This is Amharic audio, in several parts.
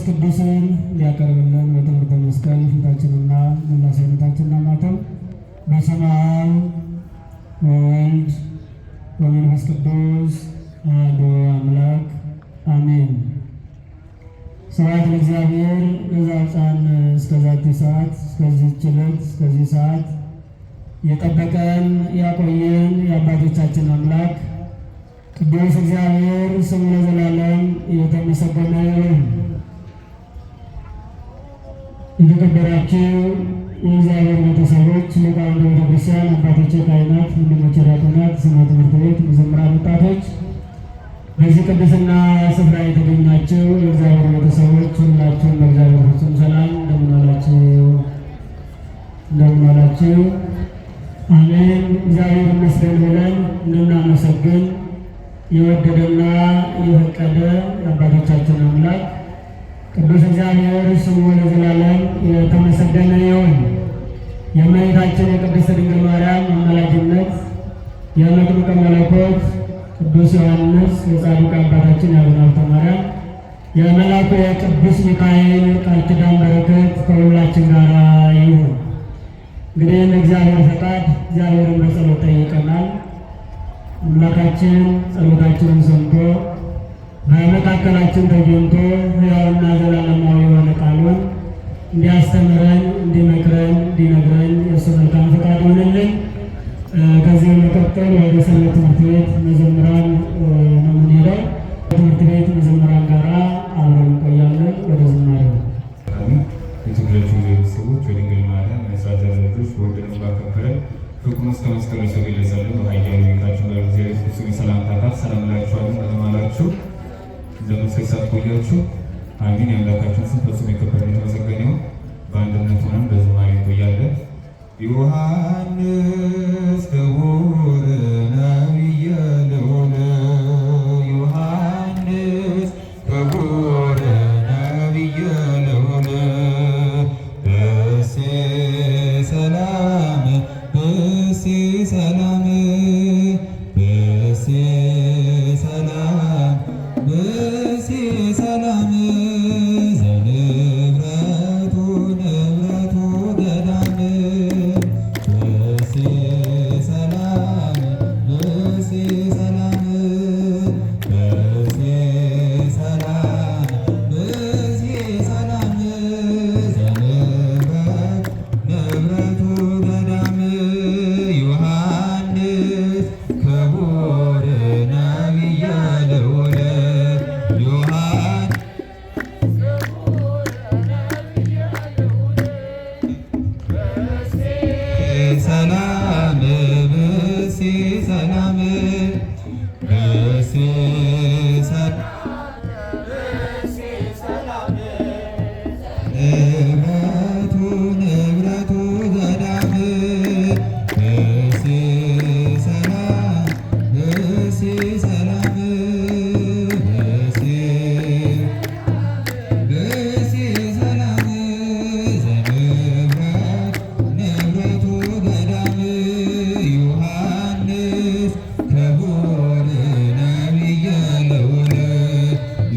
መንፈስ ቅዱስን ሊያቀርብልን በትምህርተ መስቀል ፊታችንና መላ ሰውነታችንን ማተም። በስመ አብ ወወልድ ወመንፈስ ቅዱስ አሐዱ አምላክ አሜን። ስብሐት ለእግዚአብሔር ለዘአብጽሐነ እስከዛቲ ሰዓት፣ እስከዚህች ዕለት እስከዚህ ሰዓት የጠበቀን ያቆየን የአባቶቻችን አምላክ ቅዱስ እግዚአብሔር ስሙ ለዘላለም የተመሰገነ ይሁን። የተከበራችሁ የእግዚአብሔር ቤተሰቦች፣ ሊቃውንተ ቤተክርስቲያን፣ አባቶቼ ካህናት፣ ወንድሞቼ ዲያቆናት፣ ስመ ትምህርት ቤት መዘምራን፣ ወጣቶች፣ በዚህ ቅድስና ስፍራ የተገኛችሁ የእግዚአብሔር ቤተሰቦች ሁላችሁም በእግዚአብሔር ፍጹም ሰላም እንደምን ዋላችሁ? እንደምን ዋላችሁ? አሜን። እግዚአብሔር ይመስገን ብለን እንድናመሰግን የወደደና የፈቀደ የአባቶቻችን አምላክ ቅዱስ እግዚአብሔር ስሙ ለዘላለም የተመሰገነ ይሁን። የእመቤታችን የቅድስት ድንግል ማርያም አማላጅነት፣ የመጥምቀ መለኮት ቅዱስ ዮሐንስ፣ የጻድቁ አባታችን የአቡነ ሐብተ ማርያም፣ የመልአኩ የቅዱስ ሚካኤል ቃል ኪዳን በረከት ከሁላችን ጋር ይሁን። እንግዲህ እንደ እግዚአብሔር ፈቃድ እግዚአብሔርን በጸሎት ጠይቀናል። አምላካችን ጸሎታችንን ሰምቶ በመካከላችን ተገኝቶ ሕያውና ዘላለማዊ የሆነ ቃሉን እንዲያስተምረን፣ እንዲመክረን፣ እንዲነግረን የእሱ መልካም ፈቃድ ይሆንልን። ከዚህ መቀጠል ወደ ሰንበት ትምህርት ቤት መዘምራን ነው የምንሄደው። ትምህርት ቤት መዘምራን ጋር አብረን እንቆያለን። ወደ ዝማሬው የተወደዳችሁ ቤተሰቦች የድንግል ማርያም የሥርዓተ ልጆች በወደደን ባከበረን ፍቅሩን እስከ መስቀሉ ሰው ይለዛልን በኃያሉ ቤታችን ጋር እግዚአብሔር ፍጹም የሰላምታ ቃል ሰላም እላችኋለሁ። እንደምን ዋላችሁ? እንደምን ሰዓት ቆያችሁ? አሜን። የአምላካችን ስም ፍጹም የከበረ የተመሰገነ ይሁን። በአንድነት ሆነን በዝማሬ እንቆያለን። ዮሐንስ ክቡር ነቢየ ልዑል፣ ዮሐንስ ክቡር ነቢየ ልዑል፣ በሴ ሰላም በሴ ሰላም በሴ ሰላም በሴ ሰላም ዘንብረቱ ንብረቱ ገዳም በሴ ሰላም በሴ ሰላም በሴ ሰላም በሴ ሰላም ዘንብረት ንብረቱ ገዳም ዮሐንስ ክቡር ነቢየ ልዑል ሰላም በሴ ሰላም በሴ ሰላም ንብረቱ ንብረቱ ገዳም በሴ ሰላም በሴ ሰላም በሴ በሴ ሰላም ዘንብረት ንብረቱ ገዳም ዮሐንስ ክቡር ነቢየ ልዑል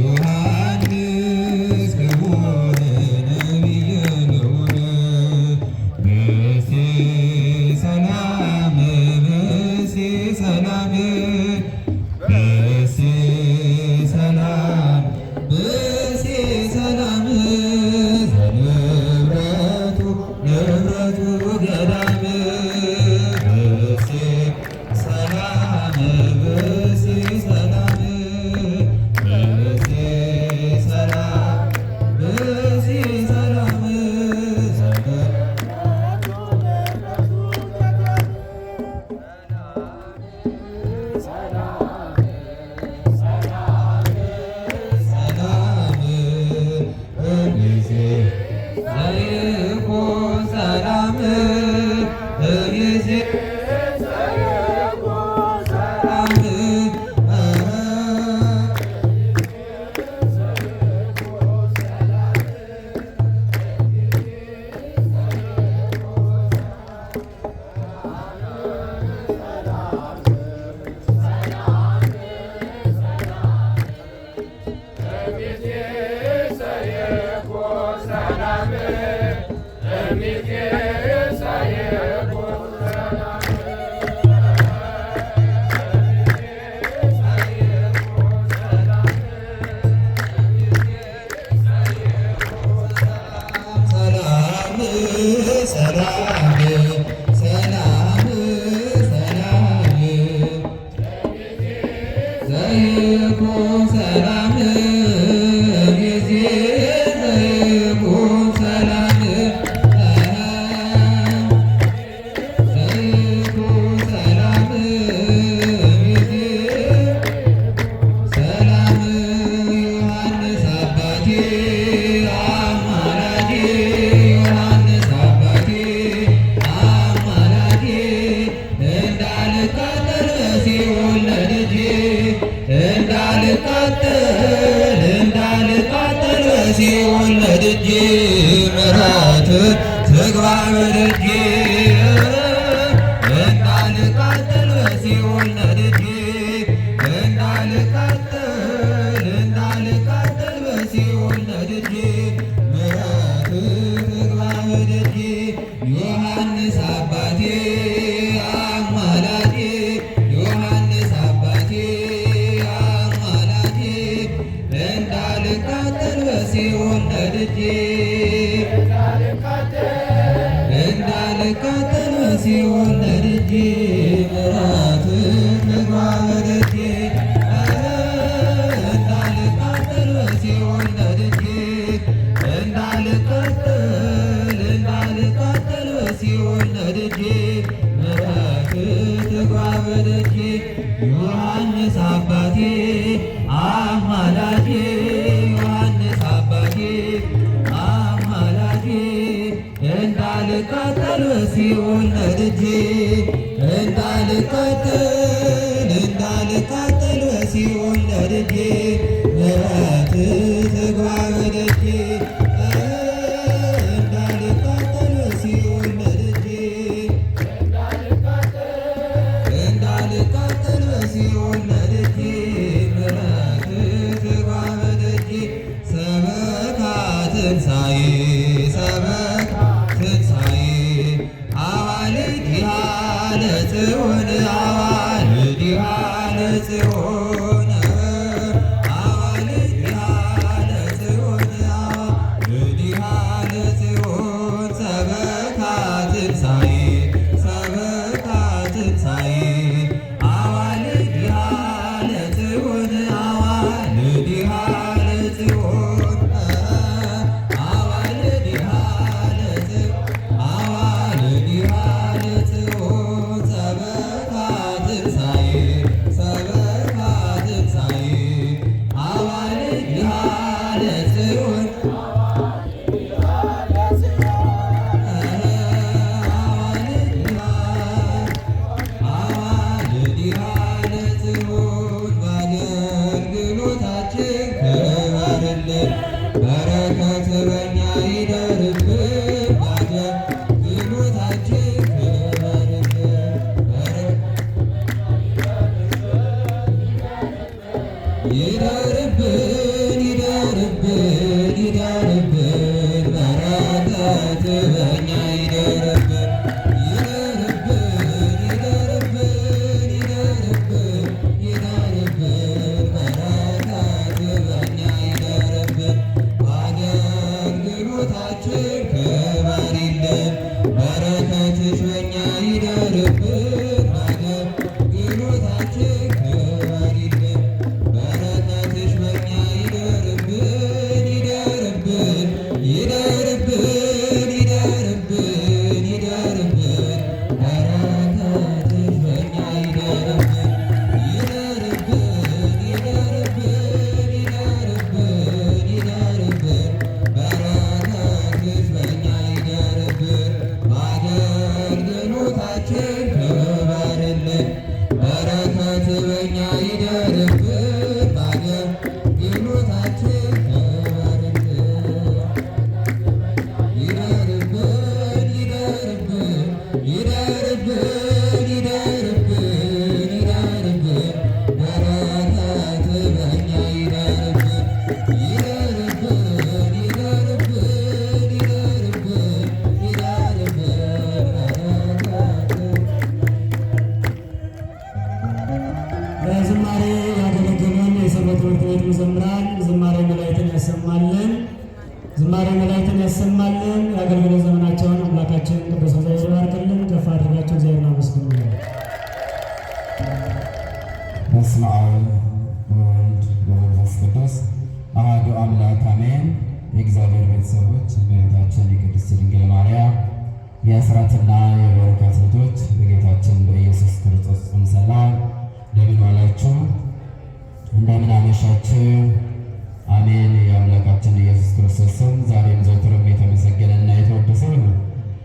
ዮሐንስ ክቡር ነቢየ ልዑል በሴ ሰላም በሴ ሰላም በሴ ሰላም በሴ ሰላም ዘንብረቱ ንብረቱ ገዳም በሴ ሰላም በሴ ሰላም በሴ ሰላም በሴ ሰላም Yes, እንዳልቃጠል በሲኦል ነድጄ እንዳልቃጠል በሲኦል ነድጄ ምሕረት ትግባ በደጄ እንዳልቃጠል በሲኦል ነድጄ እንዳልቃጠል በሲኦል ነድጄ ምሕረት ትግባ በደጄ ዮሐንስ አባቴ አማላጄ ዮሐንስ አባቴ አማላጄ እንዳልቃጠል በሲኦል ነድጄ እንዳልቃጠል በሲኦል ነድጄ ምሕረት ትግባ በደጄ እንዳልቃጠል በሲኦል ነድጄ እንዳልቃጠል በሲኦል ነድጄ ምሕረት ትግባ በደጄ ዮሐንስ አባቴ አማላጄ ዮሐንስ አባቴ አማላጄ እንዳልቃጠል በሲኦል ነድጄ እንዳልቃጠል በሲኦል ነድጄ ምሕረት ትግባ በደጄ እንዳልቃጠል በሲኦል ነድጄ እንዳልቃጠል በሲኦል ነድጄ ምሕረት ትግባ በደጄ ሰበካ ትንሣኤ ሰበካ ትንሣኤ አዋልድሃ ለጽዮን አዋልድሃ ለጽዮን አዋልድሃ ለጽዮን አዋልድሃ ለጽዮን ሰበካ ትንሣኤ ሰበካ ትንሣኤ አዋልድሃ ለጽዮን አዋልድሃ ለጽዮን አዋልድሃ ለጽዮን ሰበካ ትንሣኤ ሰበካ ትንሣኤ አዋልድሃ ለጽዮን አዋልድሃ ለጽዮን በአገልግሎታችን ክበርልን በረከት በእኛ ይደርብን በአገልግሎታችን ክበርልን ይደርብን ይደርብን ይደርብን በረከት በእኛ ይደርብን ይደርብን ይደርብን ይደርብን ይደርብን በረከት በእኛ ይደርብን በአገልግሎታችን ክበሪልን በረከትሽ በእኛ ይደርብን በአገልግሎታችን ክበሪልን በረከትሽ በእኛ ይደርብን ይደርብን ይደርብን ይደርብን ይደርብን በረከትሽ በእኛ ይደርብን ይደርብን ይደርብን ይደርብን ይደርብን በረከትሽ በእኛ ይደርብን በአገልግሎታችን ክበርልን በረከት በእኛ ይደርብን በአገልግሎታችን ክበርልን ይደርብን ይደርብን ይደርብን ይደርብን ይደርብን በረከት በእኛ ይደርብን ይደርብን ይደርብን ይደርብን ይደርብን በረከት በዝማሬ ያገለገሉን የሰንበት ትምህርት ቤት መዘምራን ዝማሬ መላእክትን ያሰማልን፣ ዝማሬ መላእክትን ያሰማልን። የአገልግሎት ዘመናቸውን አምላካችን ቅዱስ እግዚአብሔር ይባርክልን። ከፍ አድርጋቸው እግዚአብሔርን አመስግኑ። በስመ አብ ወወልድ ወመንፈስ ቅዱስ አሐዱ አምላክ አሜን። የእግዚአብሔር ቤተሰቦች እመቤታችን የቅድስት ድንግል ማርያም የአስራትና የበረከት ልጆች በጌታችን በኢየሱስ ክርስቶስ ስም ሰላም እንደምን ዋላችሁ? እንደምን አመሻችሁ? አሜን። የአምላካችን ኢየሱስ ክርስቶስ ስም ዛሬም ዘወትርም የተመሰገነና የተወደሰ ይሁን።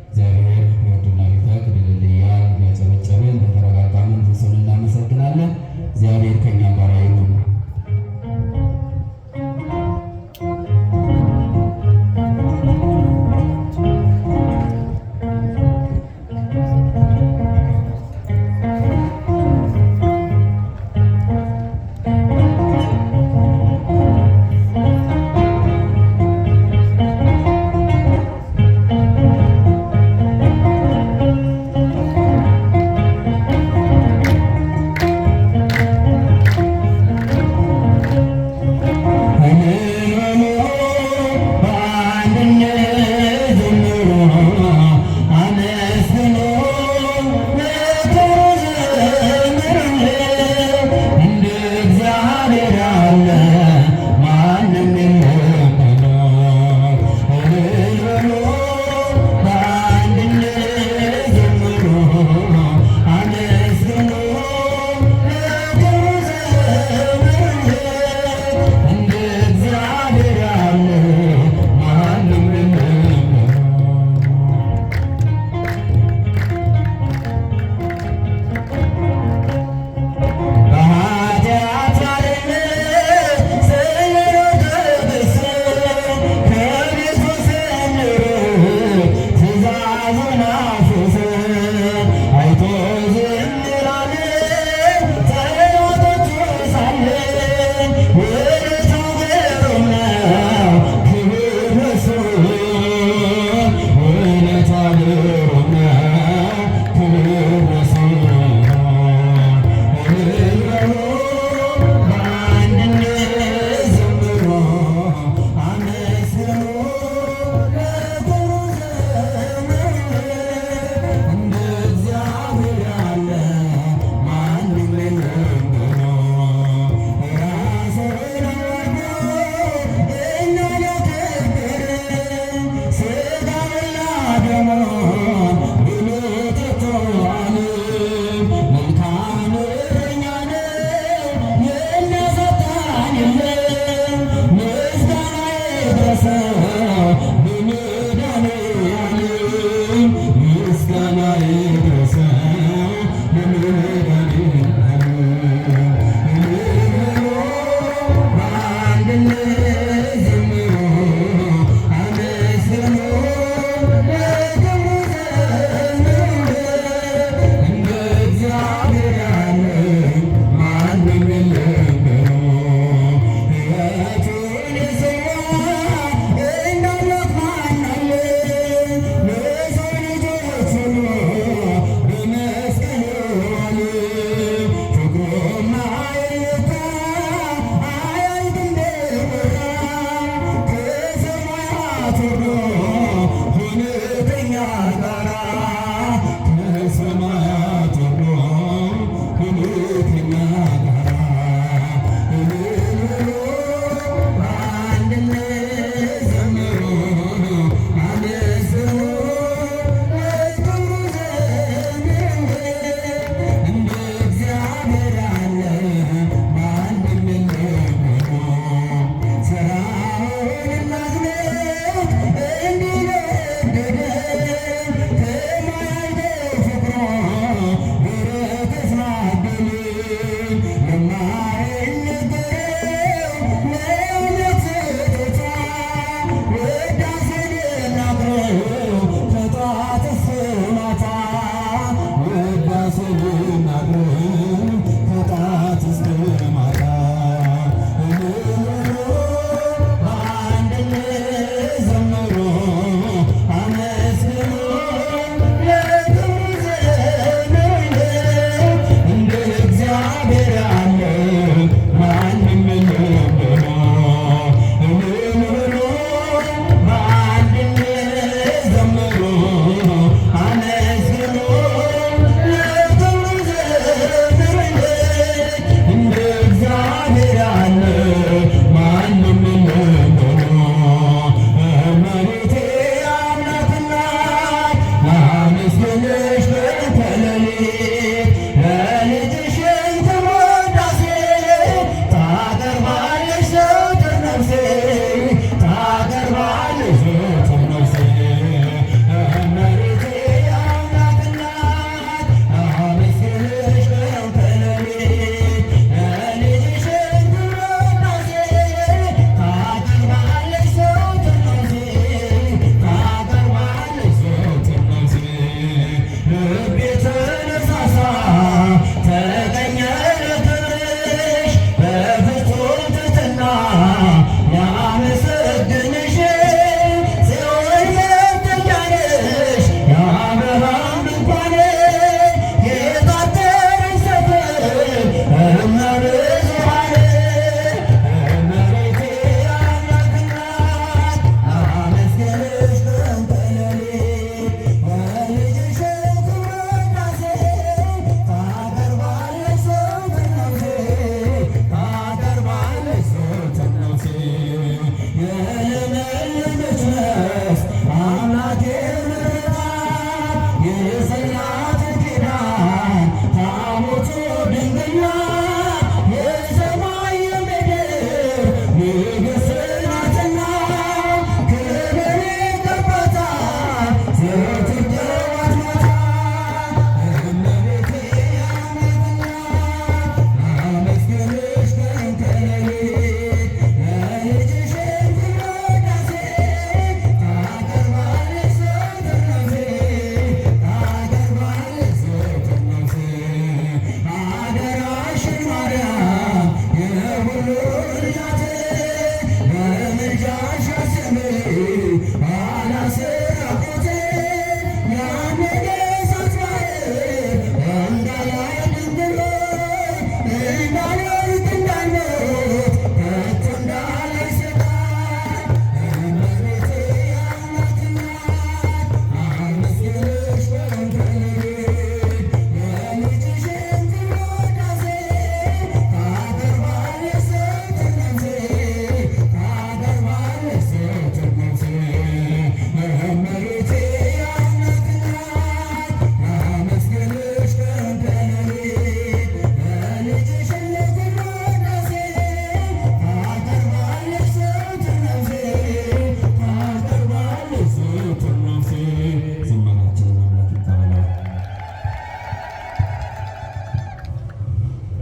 እግዚአብሔር ይወድና ሊፈቅድ እልል እያልን እያጨበጨብን በተረጋጋ መንፈስ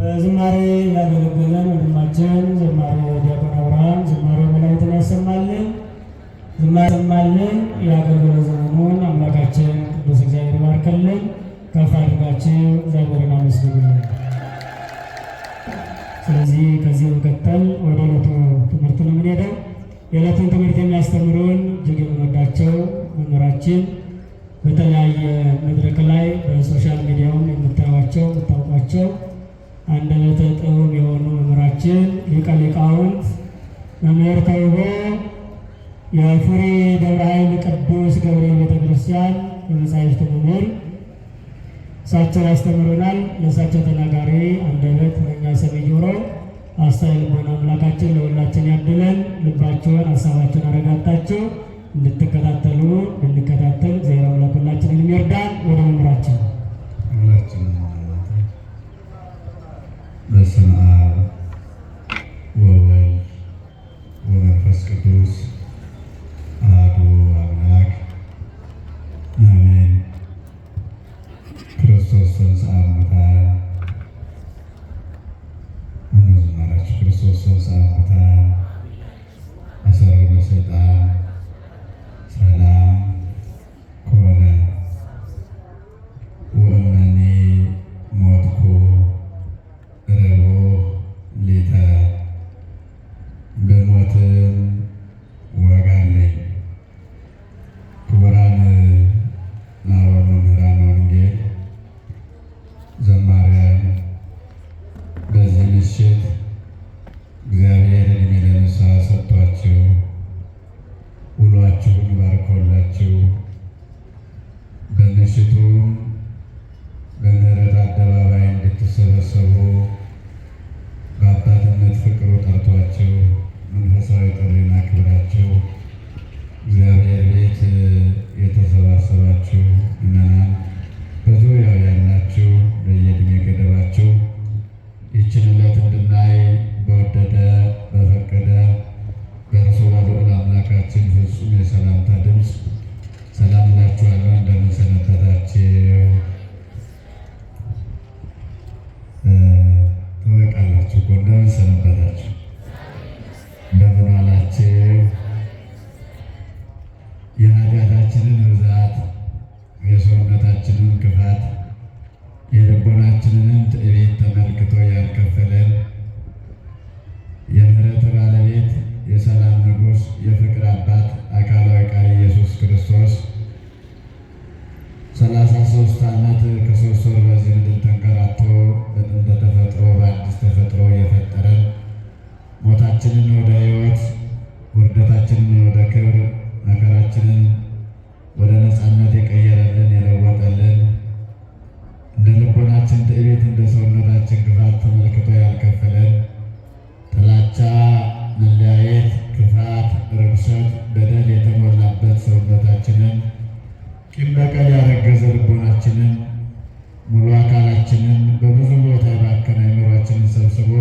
በዝማሬ ያገለገለን ወንድማችን ዘማሪ ዲያቆን አብርሃም ዝማሬ መላእክትን ያሰማልን፣ ዝማሬ ያሰማልን። የአገልግሎት ዘመኑን አምላካችን ቅዱስ እግዚአብሔር ይባርክልን። ከፍ አድርጋችሁ እግዚአብሔርን አመስግኑልን። ስለዚህ ከዚህ በመቀጠል ወደ ዕለቱ ትምህርት ነው የምንሄደው። የዕለቱን ትምህርት የሚያስተምሩን እጅግ የምንወዳቸው መምህራችን በተለያየ መድረክ ላይ በሶሻል ሚዲያውም የምታዩቸው የምታውቋቸው አንደበተ ጥበብ የሆኑ መምህራችን ሊቀ ሊቃውንት መምህር ተውቦ የፉሪ ደብረ ኃይል ቅዱስ ገብርኤል ቤተክርስቲያን የመጻሕፍት መምህር እሳቸው ያስተምሩናል። ለእሳቸው ተናጋሪ አንደበት ለእኛ ሰሚ ጆሮ አስተዋይ ልቦና አምላካችን ለሁላችን ያድለን። ልባቸውን ሀሳባቸውን አረጋግጣችሁ እንድትከታተሉ እንድንከታተል እግዚአብሔር አምላክ ሁላችንን ይርዳን። ወደ መምህራችን በስመ አብ ወወልድ ወመንፈስ ቅዱስ አሐዱ አምላክ አሜን። ክርስቶስ ተንሥአ እሙታን እነዝማራችሁ ክርስቶስ ተንሥአ እሙታን አሰሮ ለሰይጣን ሰላም ኮነ ወእመኒ ሞትኩ ረቦ ሊተ በሞትም ዋጋለኝ። ክቡራን መምህራነ ወንጌል ዘማሪያን፣ በዚህ ምሽት እግዚአብሔር ዕድሜ ለንስሐ ሰጥቷችሁ ውሏችሁን ባርኮላችሁ በምሽቱም በምህረት አደባባይ እንድትሰበሰቡ በአባትነት ፍቅሩ ጠርቷችሁ መንፈሳዊ ጥሪና ክብራችሁ እግዚአብሔር ቤት የተሰባሰባችሁ ምዕመናን፣ በዙሪያው ያላችሁ በየዕድሜ ገደባችሁ ይህችን ዕለት እንድናይ በወደደ በፈቀደ በእርሱ በልዑል አምላካችን ፍጹም የሰላምታ ድምፅ ሰላም እላችኋለሁ። እንደምን ሰነበታችሁ? ትበቃላችሁ እኮ። እንደምን ሰነበታችሁ? እንደምን ዋላችሁ? የኃጢአታችንን ብዛት፣ የሰውነታችንን ክፋት፣ የልቦናችንንም ትዕቢት ተመልክቶ ያልከፈለን የምህረት ባለቤት የሰላም ንጉሥ የፍቅር አባት አካላዊ ቃል ኢየሱስ ክርስቶስ 33 ዓመት ከ3 ወር በዚህ ምድር ተንከራቶ በጥንተ ተፈጥሮ በአዲስ ተፈጥሮ የፈጠረን ሞታችንን ወደ ሕይወት ውርደታችንን ወደ ክብር መከራችንን ወደ ነፃነት የቀየረልን የለወጠልን እንደ ልቦናችን ትዕቢት እንደ ሰውነታችን ክፋት ተመልክቶ ያልከፈለን ጥላቻ፣ መለያየት፣ ክፋት፣ ርኩሰት፣ በደል የተሞላበት ሰውነታችንን ቂም በቀል ያረገዘ ልቦናችንን ሙሉ አካላችንን በብዙ ቦታ የባከነ አእምሯችንን ሰብስቦ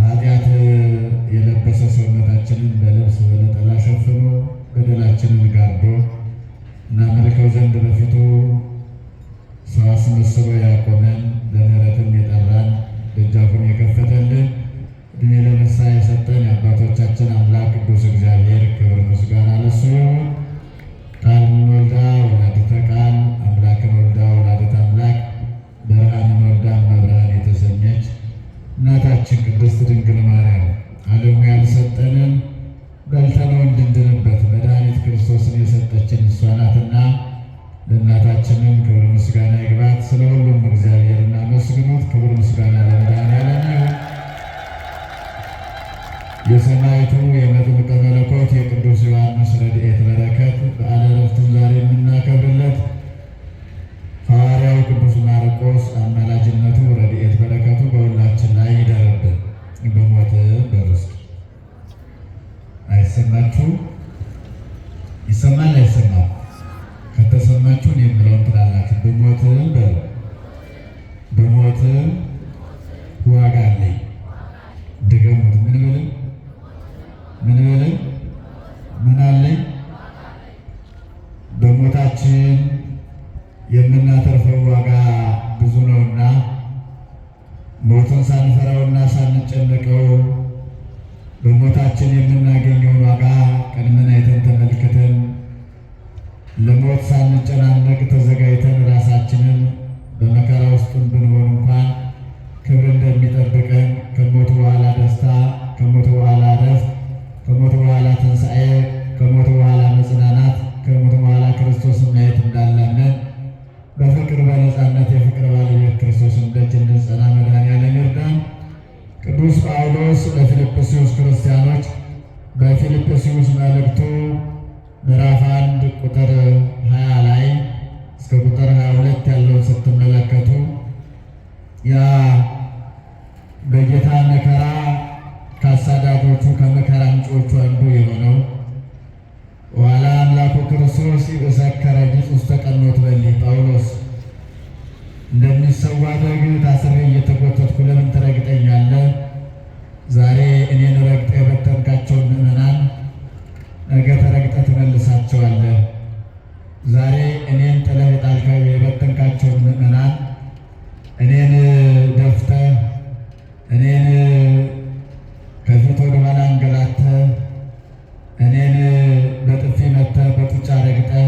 ኃጢአት የለበሰ ሰውነታችንን በልብስ በነጠላ ሸፍኖ በደላችንን ጋርዶ እናመልከው ዘንድ በፊቱ ሰው አስመስሎ ያቆመን ለምህረትም የጠራን ደጃፉን የከፈተልን ዕድሜ ለንስሐ የሰጠን የአባቶቻችን አምላክ ቅዱስ እግዚአብሔር ክብር ምስጋና ለእሱ ይሁን። ቃልን ወልዳ ወላዲተ ቃል አምላክን ወልዳ ወላዲተ አምላክ ብርሃንን ወልዳ መብርሃን የተሰኘች እናታችን ቅድስት ድንግል ማርያም ዓለሙ ያልሰጠንን በልተነው እንድንድንበት መድኃኒት ክርስቶስን የሰጠችን እሷ ናትና ለእናታችንም ክብር ምስጋና ይግባት። ስለ ሁሉም እግዚአብሔርን አመስግኑት። ክብር ምስጋና ለመድኃኔዓለም ይሁን። የሰማዕቱ የመጥምቀ መለኮት የቅዱስ ዮሐንስ ረድኤት በረከት በዓለ ዕረፍቱን ዛሬ የምናከብርለት ሐዋርያው ቅዱስ ማርቆስ አማላጅነቱ ረድኤት በረከቱ በሁላችን ላይ ይደርብን። በሞት በርስቱ አይሰማችሁ? ይሰማል አይሰማም? ከተሰማችሁ እኔ የምለውን ትላላችሁ። በሞት በሉ። በሞት ዋጋ አለኝ። ድገሙት። ምን በለኝ? ምን በለኝ? ምን አለኝ? በሞታችን የምናተርፈው ዋጋ ብዙ ነውና ሞትን ሳንፈራውና ሳንጨነቀው በሞታችን የምናገኘውን ዋጋ ቀድመን አይተን ተመልክተን ለሞት ሳንጨናነቅ ተዘጋጅተን ራሳችንን በመከራ ውስጥም ብንሆን እንኳን ክብር እንደሚጠብቀን ከሞት በኋላ ደስታ፣ ከሞት በኋላ እረፍት፣ ከሞት በኋላ ትንሣኤ፣ ከሞት በኋላ መጽናናት፣ ከሞት በኋላ ክርስቶስን ማየት እንዳላለን በፍቅር በነፃነት የፍቅር ባለቤት ክርስቶስን ደጅ እንድንጸና መድኃኔዓለም ይርዳን። ቅዱስ ጳውሎስ ለፊልጵስዩስ ክርስቲያኖች በፊልጵስዩስ መልእክቱ ምዕራፍ 1 ቁጥር 20 ላይ እስከ ቁጥር 22 ያለውን ስትመለከቱ ያ በጌታ መከራ ከአሳዳጆቹ ከመከራ ምንጮቹ አንዱ የሆነው ዋላ አምላኩ ክርስቶስ ይሰከረ ቢጽ ውስተ ቀኖት በሊ ጳውሎስ እንደሚሰዋ በግ ታስሬ እየተጎተትኩ ለምን ትረግጠኛለህ? ዛሬ እኔን ረግጠህ የበተንካቸውን ምዕመናን ነገ ተረግጠህ ትመልሳቸዋለህ። ዛሬ እኔን ጥለህ የጣልከው የበተንካቸውን ምዕመናን እኔን ደፍተህ እኔን ከፊት ወደ ኋላ አንገላተህ እኔን በጥፊ መተህ በጡጫ ረግጠህ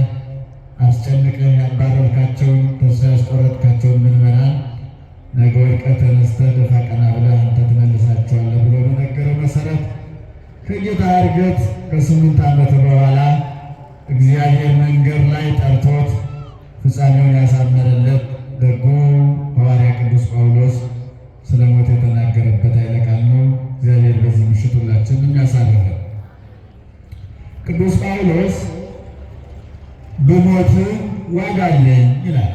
አስጨንቀህ ያባረርካቸውን ተስፋ ያስቆረጥካቸውን ምዕመናን ነገ ወድቀህ ተነስተህ ደፋ ቀና ብለህ አንተ ትመልሳቸዋለህ ብሎ በነገረው መሰረት ከጌታ ዕርገት ከ8 ዓመት በኋላ እግዚአብሔር መንገድ ላይ ጠርቶት ፍጻሜውን ያሳመረለት ደጉ ሐዋርያ ቅዱስ ጳውሎስ ስለ ሞት የተናገረበት ኃይለ ቃል ነው። እግዚአብሔር በዚህ ምሽት ሁላችንም የሚያሳርፈን። ቅዱስ ጳውሎስ ብሞት ዋጋ አለኝ ይላል።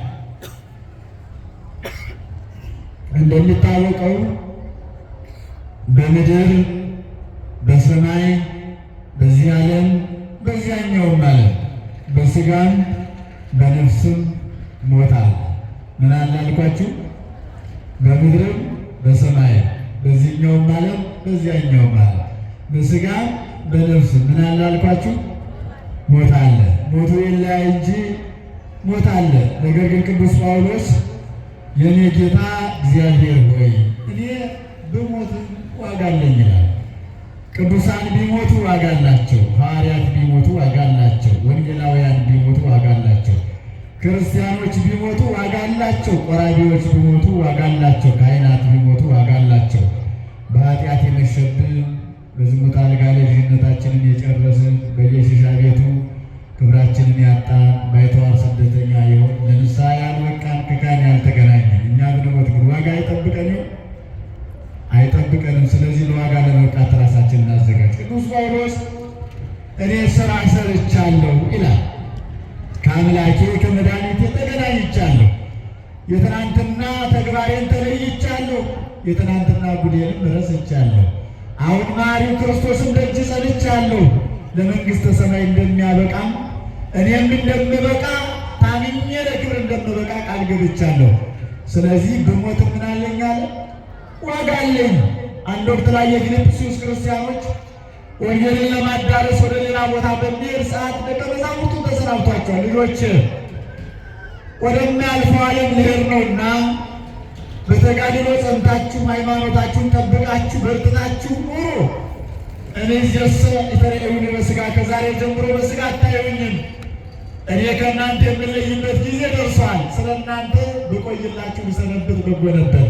እንደሚታወቀው በምድር በሰማይ በዚህ ዓለም በዚያኛውም ዓለም በሥጋም በነፍስም ሞት አለ። ምን አለ አልኳችሁ? በምድርም በሰማይ በዚህኛውም ዓለም በዚያኛውም ዓለም በሥጋም በነፍስም ምን አለ አልኳችሁ? ሞት አለ። ሞቱ የለያይ እንጂ ሞት አለ። ነገር ግን ቅዱስ ጳውሎስ የኔ ጌታ እግዚአብሔር ሆይ እኔ ብሞት ዋጋ አለኝ ይላል። ቅዱሳን ቢሞቱ ዋጋ አላቸው። ሐዋርያት ቢሞቱ ዋጋ አላቸው። ወንጌላውያን ቢሞቱ ዋጋ አላቸው። ክርስቲያኖች ቢሞቱ ዋጋ አላቸው። ቆራቢዎች ቢሞቱ ዋጋ አላቸው። ካህናት ቢሞቱ ዋጋ አላቸው። በኃጢአት የመሸብን በዝሙት አልጋ ላይ ልጅነታችንን የጨረስን በየሽሻ ቤቱ ክብራችንን ያጣን ባይተዋር ስደተኛ የሆን ለንስሐ ያልበቃን ከካህን ያልተገናኘን እኛ ብንሞት ግን ዋጋ አይጠብቀንም አይጠብቀንም። ስለዚህ ለዋጋ ለመብቃት ራሳችንን እናዘጋጅ። ቅዱስ ጳውሎስ እኔ ሥራ ሰርቻለሁ ይላል። ከአምላኬ ከመድኃኒቴ ተገናኝቻለሁ። የትናንትና ተግባሬን ተለይቻለሁ። የትናንትና ጉዴንም ረስቻለሁ። አሁን መሐሪው ክርስቶስን ደጅ ጸንቻለሁ። ለመንግሥተ ሰማይ እንደሚያበቃም እኔም እንደምበቃ ታምኜ ለክብር እንደምበቃ ቃል ገብቻለሁ። ስለዚህ ብሞት ምን አለኝ አለ? ዋጋ አለኝ። አንድ ወቅት ላይ የፊልጵስዩስ ክርስቲያኖች ወንጌልን ለማዳረስ ወደ ሌላ ቦታ በሚሄድ ሰዓት ደቀ መዛሙርቱ ተሰናብቷቸዋል። ልጆች ወደሚያልፈው ዓለም ልሄድ ነውና በተጋድሎ ጸንታችሁ ሃይማኖታችሁን ጠብቃችሁ በርትታችሁ ኑሩ። እኔ እዚያስ ኢተርኤውን በሥጋ ከዛሬ ጀምሮ በሥጋ አታዩኝም። እኔ ከእናንተ የምለይበት ጊዜ ደርሷል። ስለ እናንተ ብቆይላችሁ ብሰነብት በጎ ነበር።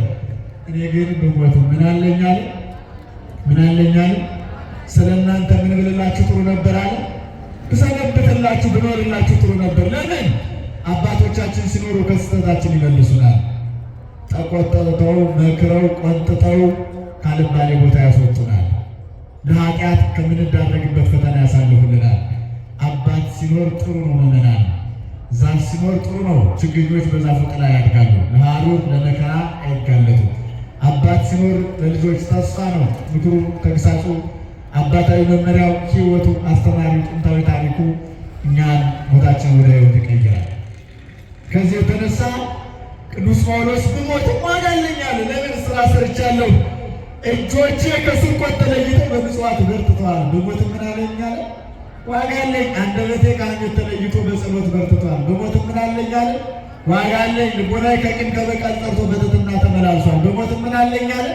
እኔ ግን ብሞት ምን አለኝ አለ? ምን አለኝ አለ? ስለ እናንተ ምን ብልላችሁ ጥሩ ነበር አለ? ብሰነብትላችሁ ብኖርላችሁ ጥሩ ነበር። ለምን? አባቶቻችን ሲኖሩ ከስህተታችን ይመልሱናል። ተቆጥተው መክረው ቆንጥጠው ካልባሌ ቦታ ያስወጡናል። ለኃጢአት ከምንዳረግበት ፈተና ያሳልፉልናል። አባት ሲኖር ጥሩ ነው። ምዕመናን ዛፍ ሲኖር ጥሩ ነው። ችግኞች በዛፉ ጥላ ያድጋሉ። ለሐሩር ለመከራ አይጋለጡም። አባት ሲኖር ለልጆች ተስፋ ነው። ምክሩ፣ ተግሳጹ፣ አባታዊ መመሪያው፣ ሕይወቱ፣ አስተማሪው፣ ጥንታዊ ታሪኩ እኛን ሞታችን ወደ ሕይወት ይቀይራል። ከዚህ የተነሳ ቅዱስ ጳውሎስ ብሞት ዋጋ አለኝ አለ። ለምን? ሥራ ሰርቻለሁ። እጆቼ ከስርቆት ተለይተው በምጽዋት በርትተዋል። ብሞት ምን አለኝ አለ? ዋጋ አለኝ። አንደበቴ ከሐሜት ተለይቶ በጸሎት በርትቷል። ብሞት ምን አለኝ አለ? ዋጋ አለኝ። ልቦናዬ ከቂም ከበቀል ጠርቶ በትሕትና ተመላልሷል። ብሞት ሞት ምን አለኝ አለ?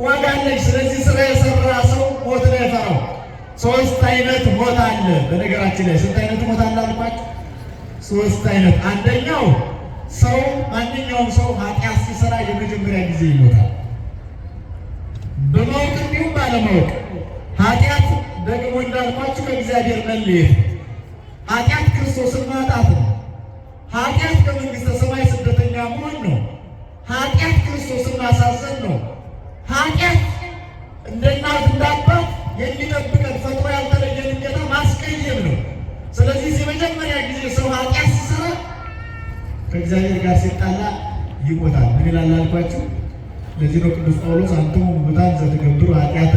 ዋጋ አለኝ። ስለዚህ ስራ የሰራ ሰው ሞት ነው የፈራው። ሶስት አይነት ሞት አለ። በነገራችን ላይ ስንት አይነት ሞት አለ አልኳችሁ? ሶስት አይነት። አንደኛው ሰው ማንኛውም ሰው ኃጢአት ሲሰራ የመጀመሪያ ጊዜ ይሞታል፣ በማወቅ እንዲሁም ባለማወቅ። ኃጢአት ደግሞ እንዳልኳችሁ ከእግዚአብሔር መለየት፣ ኃጢአት ክርስቶስን ማጣት ነው። ኃጢአት ከመንግሥተ ሰማይ ስደተኛ መሆን ነው። ኃጢአት ክርስቶስን ማሳዘን ነው። ኃጢአት እንደ እናት እንደ አባት የሚጠብቀን ፈጥሮ ያልተለየን ጌታ ማስቀየም ነው። ስለዚህ የመጀመሪያ ጊዜ ሰው ኃጢአት ሲሰራ ከእግዚአብሔር ጋር ሲጣላ ይሞታል። ምን ይላል አልኳችሁ? ለዚህ ነው ቅዱስ ጳውሎስ አንትሙ ሙታን ዘትገብሩ ኃጢአተ፣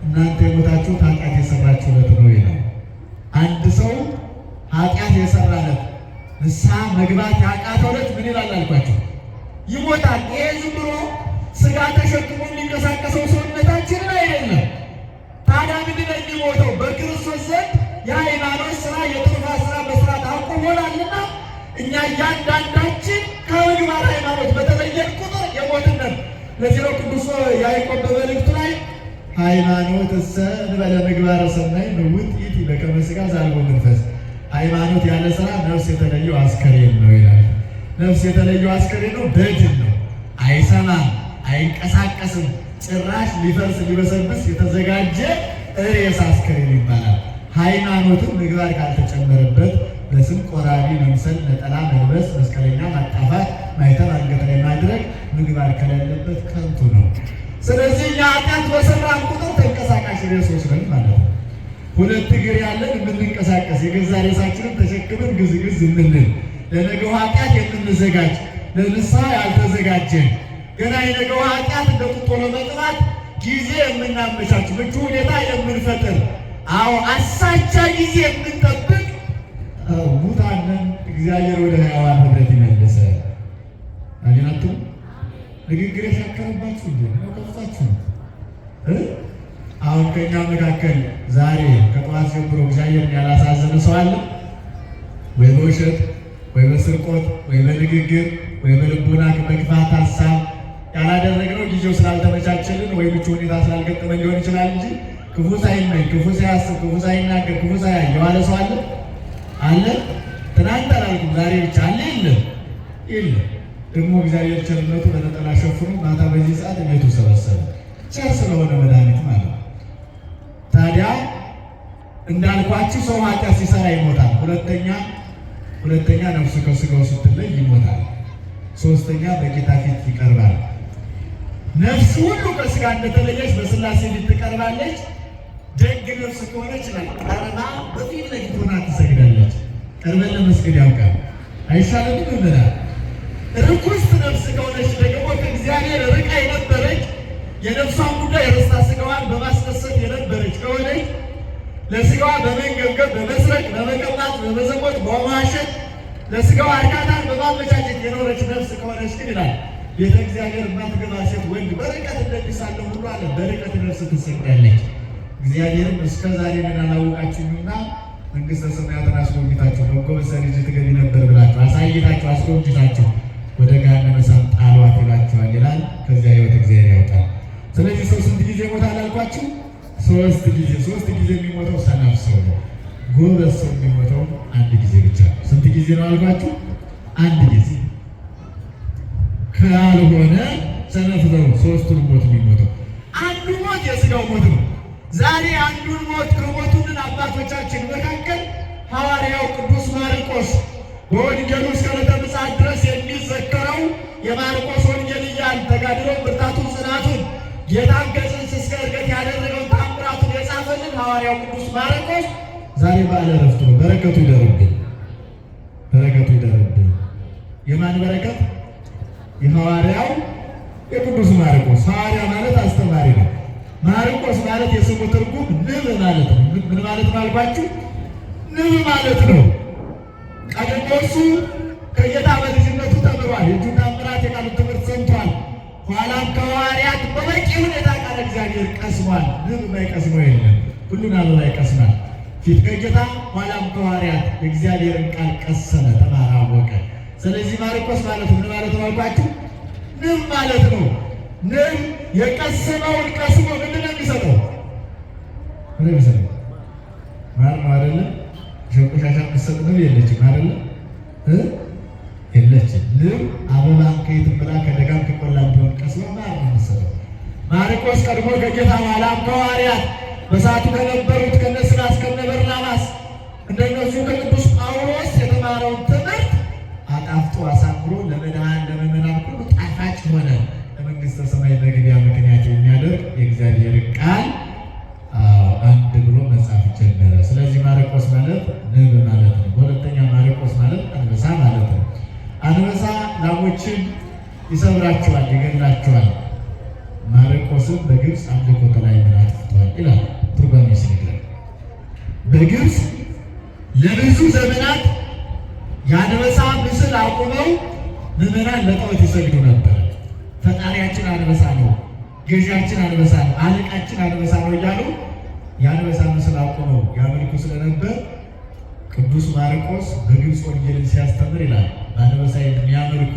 እናንተ የሞታችሁት ኃጢአት የሰራችሁለት ነው ይላል። አንድ ሰው ኃጢአት የሰራለት ንስሐ መግባት ያቃተውለት ምን ይላል አልኳችሁ? ይሞታል። ይሄ ዝም ብሎ ስጋ ተሸክሞ የሚንቀሳቀሰው ሰውነታችንን አይደለም። ታዲያ ምንድን ነው የሚሞተው? በክርስቶስ ዘንድ የሃይማኖት ስራ የትሩፋት ስራ መስራት አቁሞናልና እኛ እያንዳንዳችን ከምግባር ሃይማኖት በተለየን ቁጥር የሞትነት። ለዚህ ነው ቅዱስ ያዕቆብ በመልእክቱ ላይ ሃይማኖት እሰ እንበለ ምግባረ ሰናይ ምውት ይእቲ በከመ ሥጋ ዘአልቦ መንፈስ፣ ሃይማኖት ያለ ስራ ነፍስ የተለየው አስከሬን ነው ይላል። ነፍስ የተለየው አስከሬን ነው፣ በድን ነው፣ አይሰማም፣ አይንቀሳቀስም፣ ጭራሽ ሊፈርስ ሊበሰብስ የተዘጋጀ ሬሳ አስከሬን ይባላል። ሃይማኖትም ምግባር ካልተጨመረበት በስም ቆራቢ መምሰል፣ ነጠላ መልበስ፣ መስቀለኛ ማጣፋት፣ ማይተብ አንገት ላይ ማድረግ ምግባር ከሌለበት ከንቱ ነው። ስለዚህ እኛ ኃጢአት በሰራን ቁጥር ተንቀሳቃሽ ሬሶች ነን ማለት ነው። ሁለት እግር ያለን የምንንቀሳቀስ የገዛ ሬሳችንን ተሸክመን ግዝግዝ የምንል ለነገው ኃጢአት የምንዘጋጅ ለንስሐ ያልተዘጋጀን ገና የነገው ኃጢአት እንደ ጡጦ ለመጥባት ጊዜ የምናመቻች ምቹ ሁኔታ የምንፈጥር አዎ አሳቻ ጊዜ የምንጠብቅ ሙታንን እግዚአብሔር ወደ ሕያዋን ህብረት ይመልሰ። አገናቱ ንግግር የሻከረባችሁ እንዴ ነው ከፍታችሁ አሁን ከኛ መካከል ዛሬ ከጠዋት ጀምሮ እግዚአብሔርን ያላሳዘነ ሰው አለ ወይ? በውሸት ወይ በስርቆት ወይ በንግግር ወይ በልቦና በክፋት ሀሳብ ያላደረግነው ጊዜው ስላልተመቻቸልን ወይ ምቹ ሁኔታ ስላልገጠመን ሊሆን ይችላል እንጂ ክፉ ሳይመኝ ክፉ ሳያስብ ክፉ ሳይናገር ክፉ ሳያይ የዋለ ሰው አለ አለ? ትናንት አላልኩም ዛሬ ብቻ አለ የለም? የለም። ደግሞ እግዚአብሔር ቸርነቱ በነጠላ ሸፍኖ ማታ በዚህ ሰዓት ቤቱ ሰበሰበ። ቸር ስለሆነ መድኃኒት ማለት ነው። ታዲያ እንዳልኳችሁ ሰው ኃጢአት ሲሰራ ይሞታል። ሁለተኛ ነፍሱ ከስጋው ስትለይ ይሞታል። ሶስተኛ በጌታ ፊት ይቀርባል። ነፍስ ሁሉ ከስጋ እንደተለየች በሥላሴ ፊት ትቀርባለች። ደግ ነፍስ ከሆነች ቀርባ በፊት ለፊት ሆና ትሰግዳለች። ቀርበን ለመስገድ ያውቃል አይሻልም? ይመራል። ርኩስት ነፍስ ከሆነች ደግሞ ከእግዚአብሔር ርቃ የነበረች የነፍሷን ጉዳይ ረስታ ስጋዋን በማስደሰት የነበረች ከሆነች ለስጋዋ በመንገብገብ በመስረቅ በመቀማት በመዘሞት በመዋሸት ለስጋዋ እርካታን በማመቻቸት የኖረች ነፍስ ከሆነች ግን ይላል ቤተ እግዚአብሔር የማትገባ ሴት ወንድ በርቀት እንደሚሳለው ሁሉ አለ በርቀት ነፍስ ትሰግዳለች። እግዚአብሔርም እስከ ዛሬ ምን አላወቃችሁምና መንግሥተ ሰማያትን አስጎብኝታችሁ በጎ መሰሪ ልጅ ትገቢ ነበር ብላችሁ አሳይታችሁ አስጎብኝታችሁ ወደ ገሃነመ እሳት ጣሏት ይላችኋል ይላል። ከዚያ ሕይወት እግዚአብሔር ያውጣል። ስለዚህ ሰው ስንት ጊዜ ይሞታል አልኳችሁ? ሶስት ጊዜ የሚሞተው ሰነፍ ሰው ነው። ጎበዝ ሰው የሚሞተው አንድ ጊዜ ብቻ ነው። ስንት ጊዜ ነው አልኳችሁ? አንድ ጊዜ። ካልሆነ ሰነፍ ነው ሶስቱን ሞት የሚሞተው። አንዱ ሞት የስጋው ሞት ነው። ዛሬ አንዱን ሞት ከሞቱልን አባቶቻችን መካከል ሐዋርያው ቅዱስ ማርቆስ በወንጌሉ እስከ ዕለተ ምጽአት ድረስ የሚዘከረው የማርቆስ ወንጌል እያልን ተጋድሎውን ብርታቱን ጽናቱን ጌታን ከጽንስ እስከ ዕርገት ያደረገውን ተአምራቱን የጻፈልን ሐዋርያው ቅዱስ ማርቆስ ዛሬ በዓለ ዕረፍቱ ነው። በረከቱ ይደርብን፣ በረከቱ ይደርብን። የማን በረከት? የሐዋርያው የቅዱስ ማርቆስ። ሐዋርያ ማለት አስተማሪ ነው። ማርቆስ ማለት የስሙ ትርጉም ንብ ማለት ነው። ምን ማለት ነው አልኳችሁ? ንብ ማለት ነው። ቀደም እሱ ከጌታ በልጅነቱ ተምሯል። የእጁን ተአምራት የቃሉን ትምህርት ሰምቷል። ኋላም ከሐዋርያት በበቂ ሁኔታ ቃለ እግዚአብሔር ቀስሟል። ንብ የማይቀስመው የለም፣ ሁሉን አበባ ይቀስማል። ፊት ከጌታ ኋላም ከሐዋርያት የእግዚአብሔርን ቃል ቀሰመ፣ ተማረ፣ አወቀ። ስለዚህ ማርቆስ ማለት ምን ማለት ነው አልኳችሁ? ንብ ማለት ነው። ንብ የቀሰመውን ቀስሞ ምንድን ነው የሚሰጠው? ምን የሚሰጠው? ማር ነው አይደለ? ቆሻሻ የምትሰጥ ንብ የለችም አይደለ? የለችም። ንብ አበባን ከየትም ብላ ከደጋም ከቆላም ቢሆን ቀስማ ማር ነው የምትሰጠው። ማርቆስ ቀድሞ ከጌታ በኋላም ከሐዋርያት በሰዓቱ ከነበሩት ከነ ሲላስ ከነ በርናባስ እንደነሱ ከቅዱስ ጳውሎስ የተማረውን ትምህርት አጣፍጦ አሳምሮ ለምእመናን ሁሉ ጣፋጭ ሆነ ለመንግሥተ ሰማይ መግቢያ ምክንያት የሚያደርግ የእግዚአብሔር ቃል አንድ ብሎ መጻፍ ጀመረ። ስለዚህ ማርቆስ ማለት ንብ ማለት ነው። በሁለተኛ ማርቆስ ማለት አንበሳ ማለት ነው። አንበሳ ላሞችን ይሰብራቸዋል፣ ይገድላቸዋል። ማርቆስም በግብፅ አምልኮተ ጣዖት አጥፍቷል ይላል ትርጓሜ ሲነግረን። በግብፅ ለብዙ ዘመናት የአንበሳ ምስል አቁመው ምዕመናን ለጣዖት ይሰግዱ ነበር። ፈጣሪያችን አንበሳ ነው፣ ገዣችን አንበሳ ነው፣ አለቃችን አንበሳ ነው እያሉ የአንበሳ ምስል አቁመው ያመልኩ ስለነበር ቅዱስ ማርቆስ በግብፅ ወንጌልን ሲያስተምር ይላል በአንበሳ የሚያመልኩ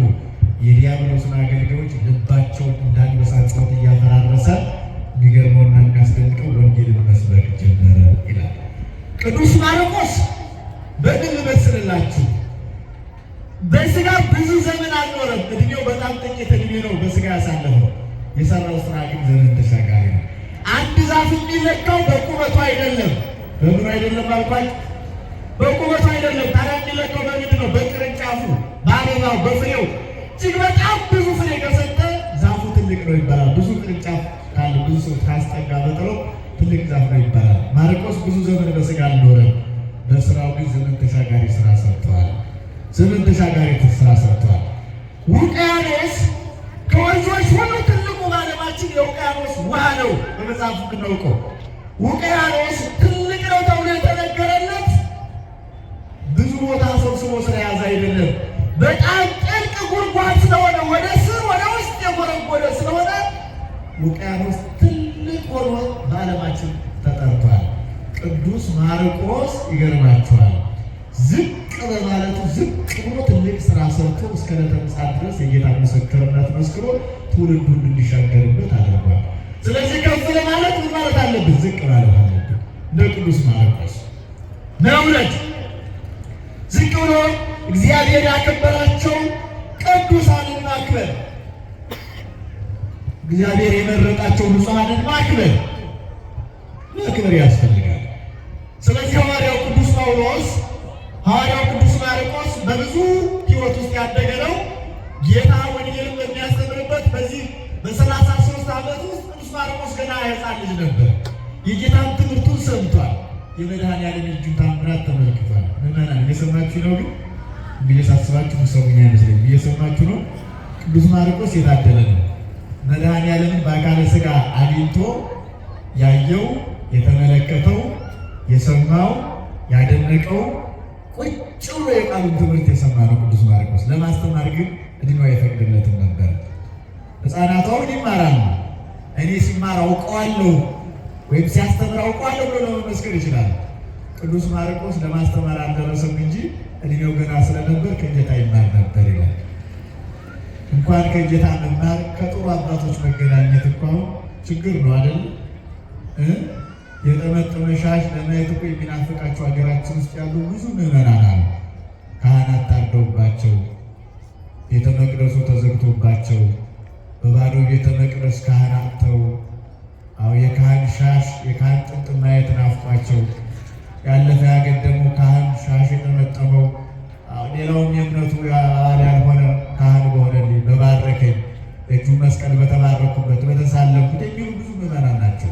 የዲያብሎስን አገልጋዮች ልባቸውን እንዳንበሳ ጩኸት እያፈራረሰ የሚገርመውና የሚያስደንቀው ወንጌልን መስበክ ጀመረ ይላል። ቅዱስ ማርቆስ በምን ልመስልላችሁ? በስጋ ብዙ ዘመን አልኖረም። እድሜው በጣም ጥቂት እድሜ ነው በስጋ ያሳለፈው። የሰራው ስራ ግን ዘመን ተሻጋሪ ነው። አንድ ዛፍ የሚለካው በቁመቱ አይደለም። በምኑ አይደለም አልኳችሁ? በቁመቱ አይደለም። ታዲያ የሚለካው በምንድን ነው? በቅርንጫፉ፣ በአበባው፣ በፍሬው። እጅግ በጣም ብዙ ፍሬ ከሰጠ ዛፉ ትልቅ ነው ይባላል። ብዙ ቅርንጫፍ ካለ ብዙ ሰው ካስጠጋ በጥለው ትልቅ ዛፍ ነው ይባላል። ማርቆስ ብዙ ዘመን በስጋ አልኖረም። በስራው ግን ዘመን ተሻጋሪ ስራ ሰርተዋል። ዘመን ተሻጋሪ ስራ ሰርተዋል። ውቅያኖስ ከወንዞች ሁሉ ትልቁ በዓለማችን የውቅያኖስ ውሃ ነው። በመጽሐፉ ብናውቀው ውቅያኖስ ትልቅ ነው ተብሎ የተነገረለት ብዙ ቦታ ሰብስቦ ስለያዘ አይደለም። በጣም ጥልቅ ጉድጓድ ስለሆነ ወደ ስር ወደ ውስጥ የጎረጎደ ስለሆነ ውቅያኖስ ትልቅ ሆኖ በዓለማችን ተጠርቷል። ቅዱስ ማርቆስ ይገርማችኋል፣ ዝቅ በማለቱ ዝቅ ብሎ ትልቅ ስራ ሰርቶ እስከ ዕለተ ምጽአት ድረስ የጌታ ምስክርነት መስክሮ ትውልዱን እንዲሻገርበት አድርጓል። ስለዚህ ከፍ ለማለት ምን ማለት አለብን? ዝቅ ማለት አለብን። እንደ ቅዱስ ማርቆስ መውረድ፣ ዝቅ ብሎ እግዚአብሔር ያከበራቸው ቅዱሳንን ማክበር፣ እግዚአብሔር የመረጣቸው ንጹሐንን ማክበር ያስፈልጋል። ስለዚህ ሐዋርያው ቅዱስ ጳውሎስ ሐዋርያው ቅዱስ ማርቆስ በብዙ ሕይወት ውስጥ ያደገ ነው። ጌታ ወንጌልን በሚያስተምርበት በዚህ በ33 ዓመት ውስጥ ቅዱስ ማርቆስ ገና ሕፃን ልጅ ነበር። የጌታን ትምህርቱን ሰምቷል። የመድኃኔዓለም እጁን ታምራት ተመልክቷል። ምዕመናን እየሰማችሁ ነው? ግን እየሳስባችሁ ሰሙኝ አይመስለኝም። እየሰማችሁ ነው? ቅዱስ ማርቆስ የታደለ ነው። መድኃኔዓለምን በአካለ ሥጋ አግኝቶ ያየው፣ የተመለከተው፣ የሰማው፣ ያደነቀው ቁጭ ብሎ የቃሉን ትምህርት የሰማ ነው ቅዱስ ማርቆስ። ለማስተማር ግን እድሜው አይፈቅድለትም ነበር። ሕፃናቱ አሁን ይማራሉ። እኔ ሲማር አውቀዋለሁ ወይም ሲያስተምር አውቀዋለሁ ብሎ ለመመስከር ይችላል። ቅዱስ ማርቆስ ለማስተማር አልደረሰም እንጂ እድሜው ገና ስለነበር ከጌታ ይማር ነበር ይላል። እንኳን ከጌታ መማር ከጥሩ አባቶች መገናኘት እንኳን ችግር ነው አይደል? የጠመጠመ ሻሽ ለማየት እኮ የሚናፍቃቸው ሀገራችን ውስጥ ያሉ ብዙ ምዕመናን አሉ። ካህናት ታርደውባቸው፣ ቤተ መቅደሱ ተዘግቶባቸው፣ በባዶ ቤተ መቅደስ ካህናት ተው የካህን ሻሽ የካህን ጥምጥም ማየት ናፍቋቸው ያለፈ ያገድ ደግሞ ካህን ሻሽ የጠመጠመው ሌላውም የእምነቱ ያልሆነ ካህን በሆነልኝ በባረከኝ እጁ መስቀል በተባረኩበት በተሳለምኩት የሚሉ ብዙ ምዕመናን ናቸው።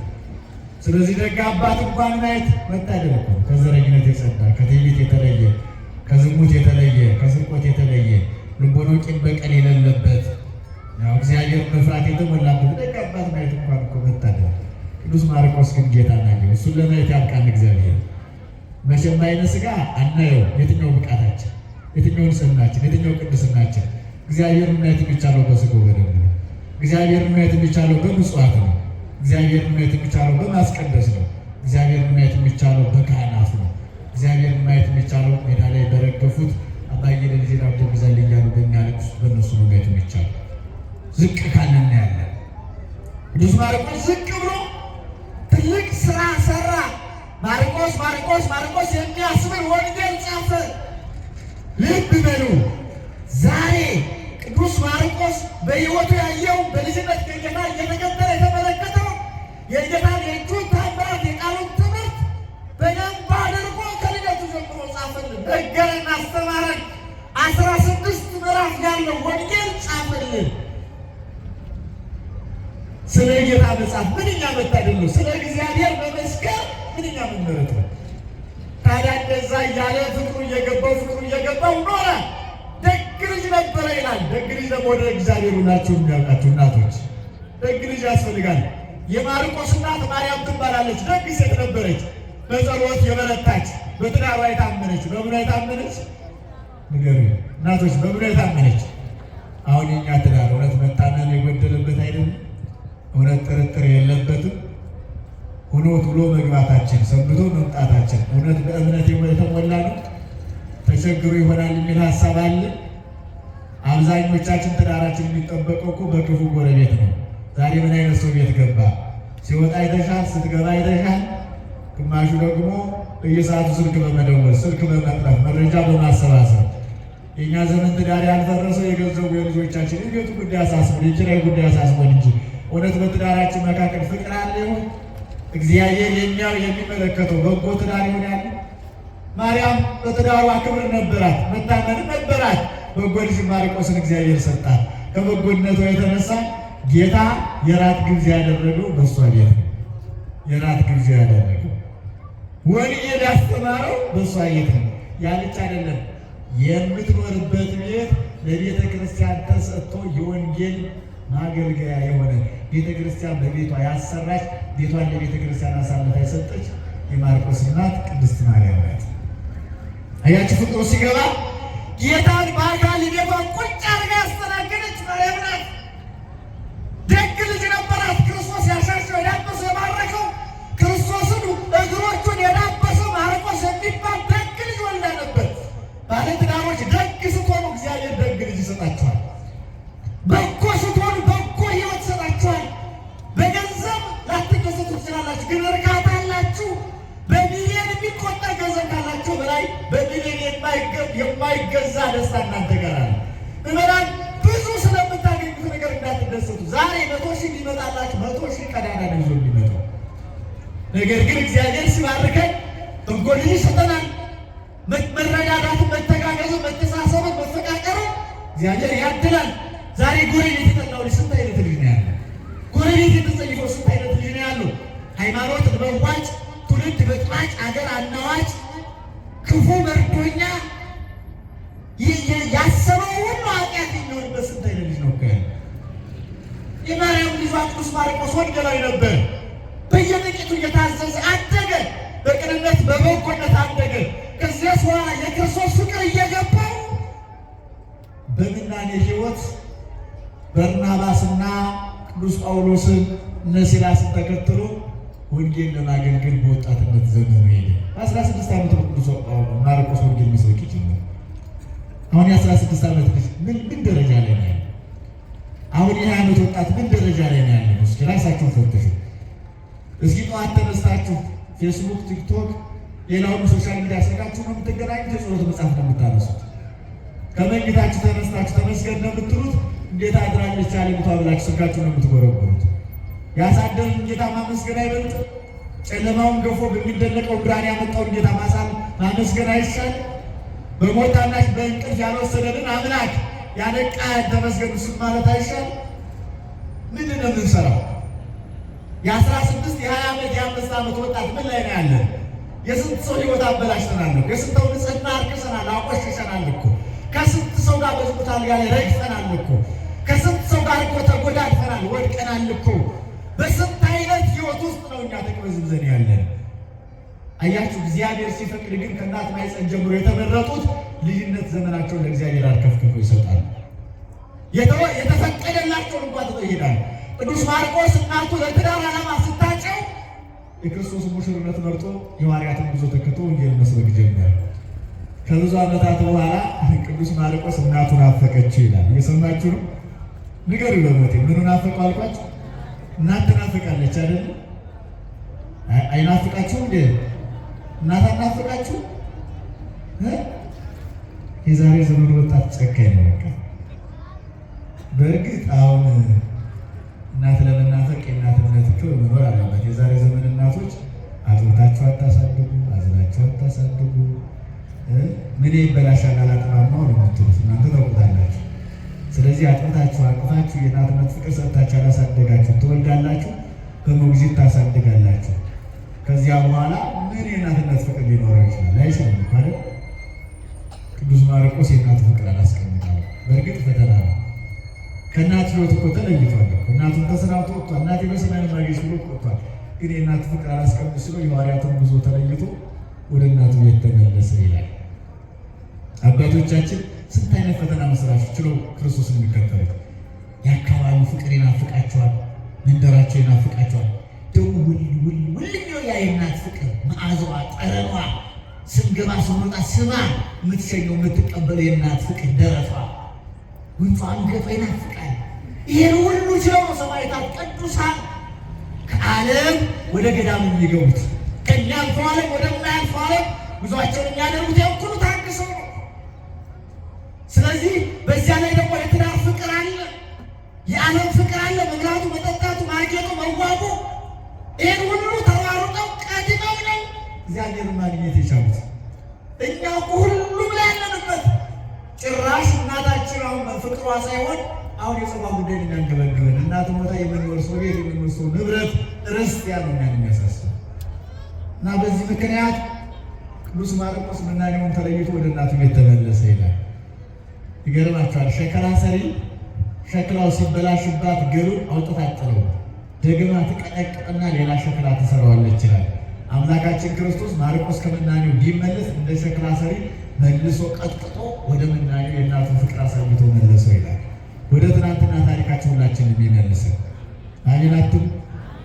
ስለዚህ ደግ አባት እንኳን ማየት መታደል እኮ ነው። ከዘረኝነት የጸዳ ከትዕቢት የተለየ ከዝሙት የተለየ ከስርቆት የተለየ ልቦናው ቂም በቀል የሌለበት እግዚአብሔር መፍራት የተሞላበት ደግ አባት ማየት እንኳን እኮ መታደል። ቅዱስ ማርቆስ ግን ጌታ ናየው። እሱን ለማየት ያብቃን እግዚአብሔር። መቼም በዓይነ ሥጋ አናየው። የትኛው ብቃታችን፣ የትኛው ንጽሕናችን፣ የትኛው ቅድስናችን? እግዚአብሔርን ማየት የሚቻለው በሥጋው በደሙ ነው። እግዚአብሔርን ማየት የሚቻለው በምጽዋት ነው። እግዚአብሔርን ማየት የሚቻለው በማስቀደስ ነው። እግዚአብሔርን ማየት የሚቻለው በካህናት ነው። እግዚአብሔርን ማየት የሚቻለው ሜዳ ላይ በረገፉት አባዬ ለልጄ ዳቦ ግዛልኝ እያሉ በሚያለቅሱት በእነሱ ነው ማየት የሚቻለው። ዝቅ ካልን እናያለን። ቅዱስ ማርቆስ ዝቅ ብሎ ትልቅ ስራ ሰራ። ማርቆስ ማርቆስ ማርቆስ የሚያስብል ወንጌል ጻፈ። ልብ በሉ ዛሬ ቅዱስ ማርቆስ በሕይወቱ ያየው በልጅነት ከጌታ እየተከተለ የተመለከተው የጌታን የእጁን ታምራት የቃሉን ትምህርት በደንብ አድርጎ ከልደቱ ጀምሮ ጻፈልን፣ ነገረን፣ አስተማረን። 16 ምዕራፍ ያለው ወንጌል ጻፈልን። ስለ ጌታ መጽሐፍ ምንኛ መታደል ነው! ስለ እግዚአብሔር መመስከር ምንኛ መመረጥ ነው! ታዲያ እንደዛ እያለ ፍቅሩ እየገባው ኖረ። ደግ ልጅ ነበረ ይላል። ደግ ልጅ ደግሞ ወደ እግዚአብሔሩ ናቸው የሚያውቃቸው እናቶች። ደግ ልጅ ያስፈልጋል። የማርቆስ እናት ማርያም ትባላለች። ደግ ሴት ነበረች። በጸሎት የበረታች፣ በትዳሯ የታመነች። በምኗ የታመነች ንገሩ እናቶች፣ በምኗ የታመነች? አሁን የኛ ትዳር እውነት መታመን የጎደለበት አይደለም። እውነት ጥርጥር የለበትም። ሆኖ ውሎ መግባታችን፣ ሰንብቶ መምጣታችን እውነት በእምነት የተሞላ ነው። ተቸግሮ ይሆናል የሚል ሀሳብ አለ። አብዛኞቻችን ትዳራችን የሚጠበቀው እኮ በክፉ ጎረቤት ነው። ዛሬ ምን አይነት ሰው ቤት ገባ? ሲወጣ አይተሻል፣ ስትገባ አይተሻል። ግማሹ ደግሞ በየሰዓቱ ስልክ በመደወል ስልክ በመጥራት መረጃ በማሰባሰብ የእኛ ዘመን ትዳር ያልፈረሰው የገንዘቡ የልጆቻችን የቤቱ ጉዳይ አሳስቦን የኪራይ ጉዳይ አሳስቦን እንጂ እውነት በትዳራችን መካከል ፍቅር አለ ይሆን? እግዚአብሔር የሚያው የሚመለከተው በጎ ትዳር ይሆናል? ማርያም በትዳሯ ክብር ነበራት፣ መታመን ነበራት። በጎ ልጅ ማርቆስን እግዚአብሔር ሰጣት። ከበጎነቷ የተነሳ ጌታ የራት ግብዣ ያደረገው በእሷ ቤት ነው። የራት ግብዣ ያደረገው ወንጌል ያስተማረው በእሷ ቤት ነው። ያ ብቻ አይደለም፣ የምትኖርበት ቤት ለቤተ ክርስቲያን ተሰጥቶ የወንጌል ማገልገያ የሆነ ቤተ ክርስቲያን በቤቷ ያሰራች፣ ቤቷን ለቤተ ክርስቲያን አሳልፋ የሰጠች የማርቆስ እናት ቅድስት ማርያም ናት። አያችሁ ፍቅሩ ሲገባ ጌታን በአካል ቤቷን ቁጭ አድርጋ ያስተናገደች ማርያም ናት። ደግ ልጅ ነበራት። ክርስቶስ ያሻሸው የዳበሰው የባረከው ክርስቶስን እግሮቹን የዳበሰው ማርቆስ የሚባል ደግ ልጅ ወልዳ ነበር። ባለትዳሮች ደግ ስትሆኑ እግዚአብሔር ደግ ልጅ ይሰጣችኋል። በጎ ስትሆኑ በጎ ሕይወት ይሰጣችኋል። በገንዘብ ላትደሰቱ ትችላላችሁ፣ ግን እርካታ አላችሁ። በሚሊዮን የሚቆጠር ገንዘብ ካላችሁ በላይ በሚሊዮን የማይገዛ ደስታ እናንተ ጋር አለ። ምዕመናን ብዙ ስለምታገኙት ነገር እንዳትደሰቱ። ዛሬ 100 ሺህ ሊመጣላችሁ 100 ሺህ ቀዳዳ ነው ይዞ የሚመጣው። ነገር ግን እግዚአብሔር ሲባርከን በጎ ልጅ ይሰጠናል። መረዳዳትን፣ መተጋገዝን፣ መተሳሰብን፣ መፈቃቀርን እግዚአብሔር ያድላል። ዛሬ ጎረቤት የጠላው ልጅ ስንት አይነት ልጅ ነው ያለው? ጎረቤት የተጸየፈው ስንት አይነት ልጅ ነው ያለው? ሃይማኖት በዋጭ፣ ትውልድ በጥባጭ፣ አገር አናዋጭ፣ ክፉ መርዶኛ ያሰበው ሁሉ ኃጢአት የሚሆንበት ስንት አይነት ልጅ ነው ያለው? የማርያም ልጇ ቅዱስ ማርቆስ ወንጌላዊ ነበር። በየጥቂቱ እየታዘዘ አደገ። በቅንነት በበጎነት አደገ። ከዚያ በኋላ የክርስቶስ ፍቅር እየገባው በምናኔ ሕይወት በርናባስና ቅዱስ ጳውሎስን እነ ሲላስን ተከትሎ ወንጌል ለማገልገል በወጣትነት ዘመኑ ሄደ። 16 ዓመት ቅዱስ ማርቆስ ወንጌል መስበክ ጀመረ። አሁን የ16 ዓመት ልጅ ምን ደረጃ ላይ ነው ያለው? አሁን የ20 ዓመት ወጣት ምን ደረጃ ላይ ነው ያለው? እስኪ ራሳችሁን ፈትሹ። እስኪ ጠዋት ተነስታችሁ ፌስቡክ፣ ቲክቶክ፣ ሌላውን ሶሻል ሚዲያ ስልካችሁ ነው የምትገናኙት? የጸሎት መጽሐፍ ነው የምታነሱት? ከመኝታችሁ ተነስታችሁ ተመስገን ነው የምትሉት? እንዴት አድራለች አለምቷ ብላችሁ ስልካችሁ ነው የምትጎረጎሩት? ያሳደረን ጌታ ማመስገን አይበልጥም? ጨለማውን ገፎ በሚደነቀው ብርሃን ያመጣውን ጌታ ማመስገን አይሻል? በሞታናች በእንቅልፍ ያልወሰደንን አምላክ ያነቃ ተመስገን እሱን ማለት አይሻል? ምንድን ነው የምንሰራው? የ16 የ20 ዓመት የ5 ዓመት ወጣት ምን ላይ ነው ያለን? የስንት ሰው ሕይወት አበላሽተናል እኮ። የስንት ሰው ንጽሕና አርክሰናል፣ አቆሽሸናል እኮ። ከስንት ሰው ጋር በዝሙት አልጋ ላይ ረግጠናል እኮ። ከስንት ሰው ጋር እኮ ተጎዳድፈናል፣ ወድቀናል እኮ። በስንት አይነት ሕይወት ውስጥ ነው እኛ ተቅበዝብዘን ያለን። አያችሁ፣ እግዚአብሔር ሲፈቅድ ግን ከእናት ማኅፀን ጀምሮ የተመረጡት ልጅነት ዘመናቸውን ለእግዚአብሔር አርከፍክፎ ይሰጣሉ። የተፈቀደላቸውን እንኳን ትተው ይሄዳሉ። ቅዱስ ማርቆስ እናቱ ለትዳር ዓላማ ስታጨው የክርስቶስ ሙሽርነት መርጦ የሐዋርያትን ጉዞ ተከትሎ ወንጌል መስበክ ጀመረ። ከብዙ ዓመታት በኋላ ቅዱስ ማርቆስ እናቱን አፈቀችው ይላል። እየሰማችሁ ነው? ንገሩ በሞቴ ምኑን አፈቀው አልኳችሁ? እናት ትናፍቃለች አይደል? አይናፍቃችሁም እንዴ? እናት አናፍቃችሁ? የዛሬ ዘመን ወጣት ጨካኝ ነው። በቃ በእርግጥ አሁን እናት ለመናፈቅ የእናትነት እኮ መኖር አለበት። የዛሬ ዘመን እናቶች አጥብታችሁ አታሳድጉ፣ አዝናችሁ አታሳድጉ። ምን ይበላሻል አላጥባማው ነው የምትሉት እናንተ ታውቁታላችሁ። ስለዚህ አጥብታችሁ አቅፋችሁ የእናትነት ፍቅር ሰጥታችሁ አላሳደጋችሁ ትወልዳላችሁ፣ በሞግዚት ታሳድጋላችሁ። ከዚያ በኋላ ምን የእናትነት ፍቅር ሊኖረው ይችላል? አይችልም እኮ አይደል? ቅዱስ ማርቆስ የእናቱ ፍቅር አላስቀምጠው። በእርግጥ ፈተና ነው። ከእናት ሕይወት እኮ ተለይቷል። እናቱን ተሰናብቶ ወጥቷል። እናቴ በሰማይ ማግኘት ብሎ ወጥቷል። ግን የእናቱ ፍቅር አላስቀምጥ ስሎ የሐዋርያትን ጉዞ ተለይቶ ወደ እናቱ ቤት ተመለሰ ይላል። አባቶቻችን ስንት አይነት ፈተና መስራችሁ ችለው ክርስቶስን የሚከተሉት። የአካባቢው ፍቅር ይናፍቃቸዋል፣ መንደራቸው ይናፍቃቸዋል። ደግሞ ውልኛው ያ የእናት ፍቅር መዓዛዋ፣ ጠረኗ፣ ስንገባ ስንወጣ ስማ የምትሸኘው የምትቀበለው የእናት ፍቅር ደረቷ፣ ጉንጯ፣ አንገቷ ይናፍቃል። ይሄን ሁሉ ችለው ሰማዕታት ቅዱሳን ከዓለም ወደ ገዳም የሚገቡት ከሚያልፈው ዓለም ወደማያልፈው ዓለም ጉዟቸውን የሚያደርጉት ያውኩሉ ታግሰው ነው። ስለዚህ በዚያ ላይ ደግሞ የትዳር ፍቅር አለ፣ የዓለም ፍቅር አለ። መብላቱ፣ መጠጣቱ፣ ማጌጡ፣ መዋቡ ይህን ሁሉ ተሯሩጠው ቀድመው ነው እግዚአብሔርን ማግኘት የቻሉት። እኛ ሁሉም ላይ ያለንበት ጭራሽ እናታችን አሁን ፍቅሯ ሳይሆን አሁን የጸባ ጉዳይ የሚያንገበግበን እናት ሞታ የምንወርሰው ቤት የምንወርሰው ንብረት ርስት ያለው እኛን የሚያሳስብ እና በዚህ ምክንያት ቅዱስ ማርቆስ መናኔውን ተለይቶ ወደ እናቱ ቤት ተመለሰ ይላል። ይገርማቸዋል። ሸክላ ሰሪ ሸክላው ሲበላሽባት ገሩን አውጥታ ጥለው ደግማ ትቀጠቅጥና ሌላ ሸክላ ትሰራዋለች ይላል። አምላካችን ክርስቶስ ማርቆስ ከመናኔው ቢመለስ እንደ ሸክላ ሰሪ መልሶ ቀጥቅጦ ወደ መናኔው የእናቱን ፍቅር አሳይቶ መለሰው ይላል። ወደ ትናንትና ታሪካችን ሁላችን የሚመልስን አየናችሁ።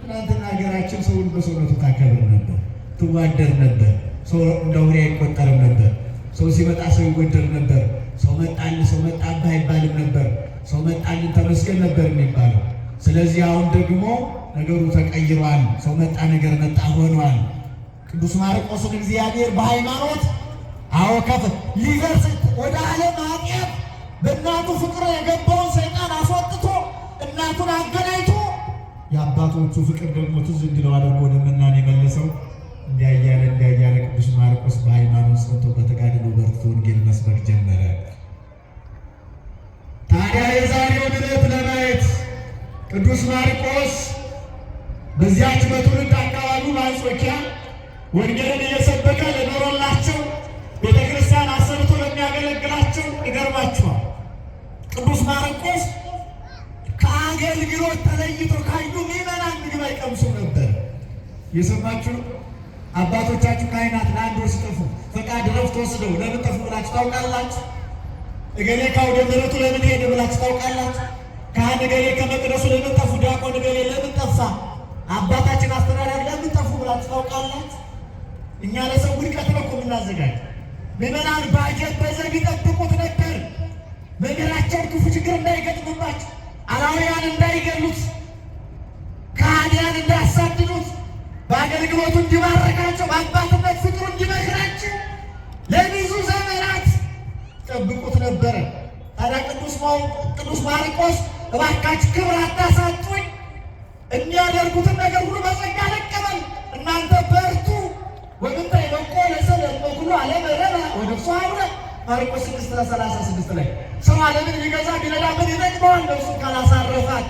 ትናንትና ሀገራችን ሰውን በሰውነቱ ታከብር ነበር፣ ትዋደር ነበር። ሰው እንደ አውሬ አይቆጠርም ነበር። ሰው ሲመጣ ሰው ይወደድ ነበር። ሰው መጣልን ሰው መጣብህ አይባልም ነበር። ሰው መጣልን ተመስገን ነበር የሚባለው። ስለዚህ አሁን ደግሞ ነገሩ ተቀይሯል። ሰው መጣ ነገር መጣ ሆኗል። ቅዱስ ማርቆስን እግዚአብሔር በሃይማኖት ከፍ ሊደርስ ወደ ዓለም ኃጢአት በእናቱ ፍቅር የገባውን ሰይጣን አስወጥቶ እናቱን አገናኝቶ የአባቶቹ ፍቅር ደግሞ ትዝ እንዲለው አድርጎ ወደ መናኔ የመለሰው። እንዲያያለ ቅዱስ ማርቆስ በሃይማኖት ጸንቶ በተጋድሎ በርትቶ ወንጌል መስበክ ጀመረ። ታዲያ የዛሬውን ዕለት ለማየት ቅዱስ ማርቆስ በዚያች በትውልድ አካባቢ በአንጾኪያ ወንጌልን እየሰበከ ለኖረላቸው ቤተ ክርስቲያን አሰርቶ ለሚያገለግላቸው ይገርማችኋል። ቅዱስ ማርቆስ ከአገልግሎት ተለይቶ ካዩ ምዕመናን ምግብ አይቀምሱ ነበር። የሰማችሁ አባቶቻችሁ ካህናት ለአንድ ወር ሲጠፉ ፈቃድ ረፍት ወስደው ለምን ጠፉ ብላችሁ ታውቃላችሁ? እገሌ ከአውደ ምሕረቱ ለምን ሄደ ብላችሁ ታውቃላችሁ? ካህን እገሌ ከመቅደሱ ለምን ጠፉ፣ ዲያቆን እገሌ ለምን ጠፋ፣ አባታችን አስተዳዳሪ ለምን ጠፉ ብላችሁ ታውቃላችሁ? እኛ ለሰው ውድቀት ነው እኮ የምናዘጋጅ። ምዕመናን በአጀብ በዘብ ይጠብቁት ነበር። መምህራቸውን ክፉ ችግር እንዳይገጥምባቸው፣ አላውያን እንዳይገሉት፣ ከሃዲያን እንዳያሳድዱት፣ በአገልግሎቱ እንዲባረካቸው፣ በአባትነት ፍቅሩ እንዲመክራቸው ለብዙ ዘመናት ጠብቁት ነበረ። ታዲያ ቅዱስ ማርቆስ እባካችሁ ክብር አታሳጡኝ፣ የሚያደርጉትን ነገር ሁሉ በጸጋ ልቀበል፣ እናንተ በርቱ፣ ወምንተ ይበቆ ለሰለም በኩሉ ዓለም ረባ ወነፍሱ አብረ ማርቆስ 6:36 ላይ ሰው ዓለምን ቢገዛ ቢነዳ ምን ይጠቅመዋል ነፍሱ ካላሳረፋት?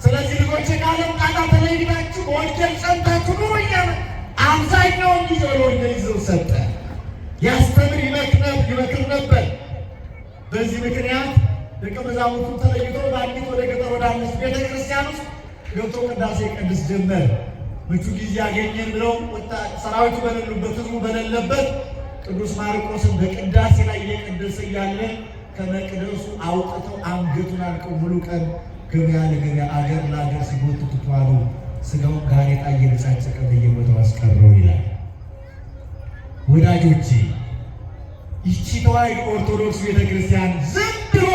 ስለዚህ ልጆቼ ከዓለም ጣጣ ተለይታችሁ በወንጌል ጸንታችሁ ኑሩ እያለ አብዛኛውን ጊዜ ለወንጌል ይዘው ሰጠ። ያስተምር ይመክር ነበር። በዚህ ምክንያት ደቀ መዛሙርቱ ተለይተው በአንዲት ወደ ገጠር ወዳለች ቤተ ክርስቲያን ውስጥ ገብቶ ቅዳሴ ቅድስ ጀመር። ምቹ ጊዜ አገኘን ብለው ሰራዊቱ በሌሉበት ሕዝቡ በሌለበት ቅዱስ ማርቆስን በቅዳሴ ላይ እየቀደሰ እያለ ከመቅደሱ አውጥተው አንገቱን አልቀው ሙሉ ቀን ገበያ ለገበያ አገር ለአገር ሲጎትቱት ዋሉ። ስጋውን ጋሬጣ እየበጫጨቀ በየቦታው አስቀረው ይላል። ወዳጆቼ ይቺ ተዋሕዶ ኦርቶዶክስ ቤተክርስቲያን ዝም ብሎ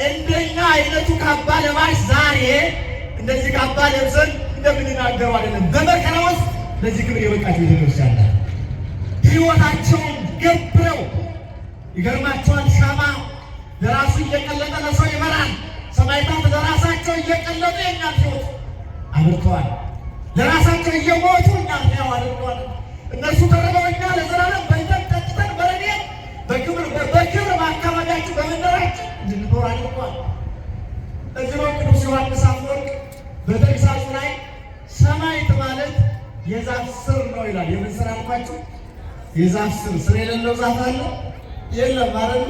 እንደኛ አይነቱ ካባ ለባሽ ዛሬ እንደዚህ ካባ ለብሰን እንደምንናገረው አይደለም። በመከራ ውስጥ ለዚህ ክብር የበቃች ቤተክርስቲያን ናት። ሕይወታቸውን ገብረው ይገርማቸዋል። ሻማ ለራሱ እየቀለጠ ለሰው ይበራል። ሰማዕታት ለራሳቸው እየቀለጡ የእኛን ሕይወት አብርተዋል። ለራሳቸው እየሞቱ እኛን ሕያው አድርገዋል። እነሱ ተርበው እኛ ለዘላለም በልተን ጠጥተን በረድኤት በክብር በአካባቢያችን በመንደራችን እንድንኖር አድርገዋል። እዚህ ነው ቅዱስ ዮሐንስ አፈወርቅ በተግሳጹ ላይ ሰማዕት ማለት የዛፍ ስር ነው ይላል። የምን ስር አልኳችሁ? የዛፍ ስር። ስር የሌለው ዛፍ አለ? የለም አይደል?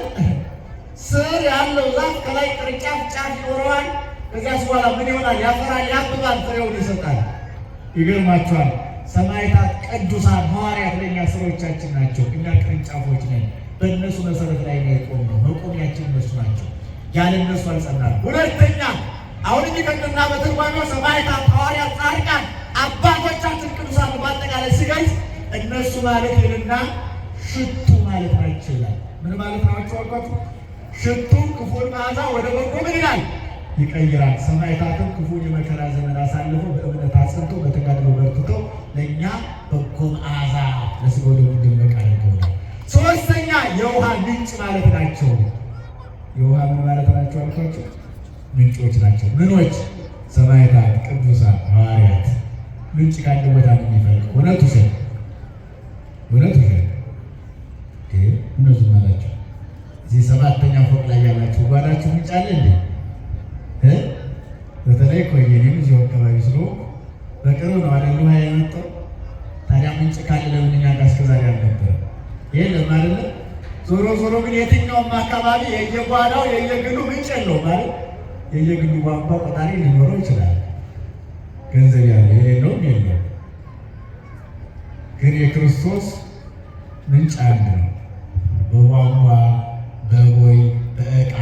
ስር ያለው ዛፍ ከላይ ቅርንጫፍ ጫፍ ይኖረዋል። ከዚያስ በኋላ ምን ይሆናል? ያፈራል፣ ያብባል፣ ፍሬውን ይሰጣል። ይገርማችኋል። ሰማዕታት፣ ቅዱሳን ሐዋርያት ለእኛ ስሮቻችን ናቸው። እኛ ቅርንጫፎች ነን። በእነሱ መሰረት ላይ ነው የቆምነው። መቆሚያችን እነሱ ናቸው። ያለ እነሱ አልጸናንም። ሁለተኛ አሁን እንዲቀጥልና በትርጓሜው ሰማዕታት፣ ሐዋርያት፣ ጻድቃን አባቶቻችን ቅዱሳን በአጠቃላይ ሲገልጽ እነሱ ማለት ይልና ሽቱ ማለት ናቸው ይላል። ምን ማለት ናቸው አልኳችሁ? ሽቱ ክፉን መዓዛ ወደ በጎ ምን ይላል? ይቀይራል። ሰማዕታትም ክፉን የመከራ ዘመን አሳልፈው በእምነት አጽንቶ በተጋድሎ በርትተው ለእኛ በጎ መዓዛ ለሥጋው ደሙ ደመቅ አድርገውናል። ሶስተኛ የውሃ ምንጭ ማለት ናቸው። የውሃ ምን ማለት ናቸው አልኳቸው? ምንጮች ናቸው። ምኖች? ሰማዕታት፣ ቅዱሳን ሐዋርያት። ምንጭ ከአንድ ቦታ ነው የሚፈልቀው። እውነቱ ሸ እውነቱ ሸ እነሱ ናቸው። እዚህ ሰባተኛ ፎቅ ላይ ያላችሁ ጓዳችሁ ምንጭ አለ እንዴ? በተለይ ቆየኔም እዚሁ አካባቢ ስለሆንኩ በቅርብ ነው አይደል ውሃ የመጣው። ታዲያ ምንጭ ካለ ለምን እኛ ጋር እስከ ዛሬ አልነበረም? የለም አይደለ? ዞሮ ዞሮ ግን የትኛውም አካባቢ የየጓዳው የየግሉ ምንጭ የለውም ማለት የየግሉ ቧንቧ ቆጣሪ ሊኖረው ይችላል። ገንዘብ ያለ የሌለውም የለውም። ግን የክርስቶስ ምንጭ አንድ ነው። በቧንቧ በቦይ በዕቃ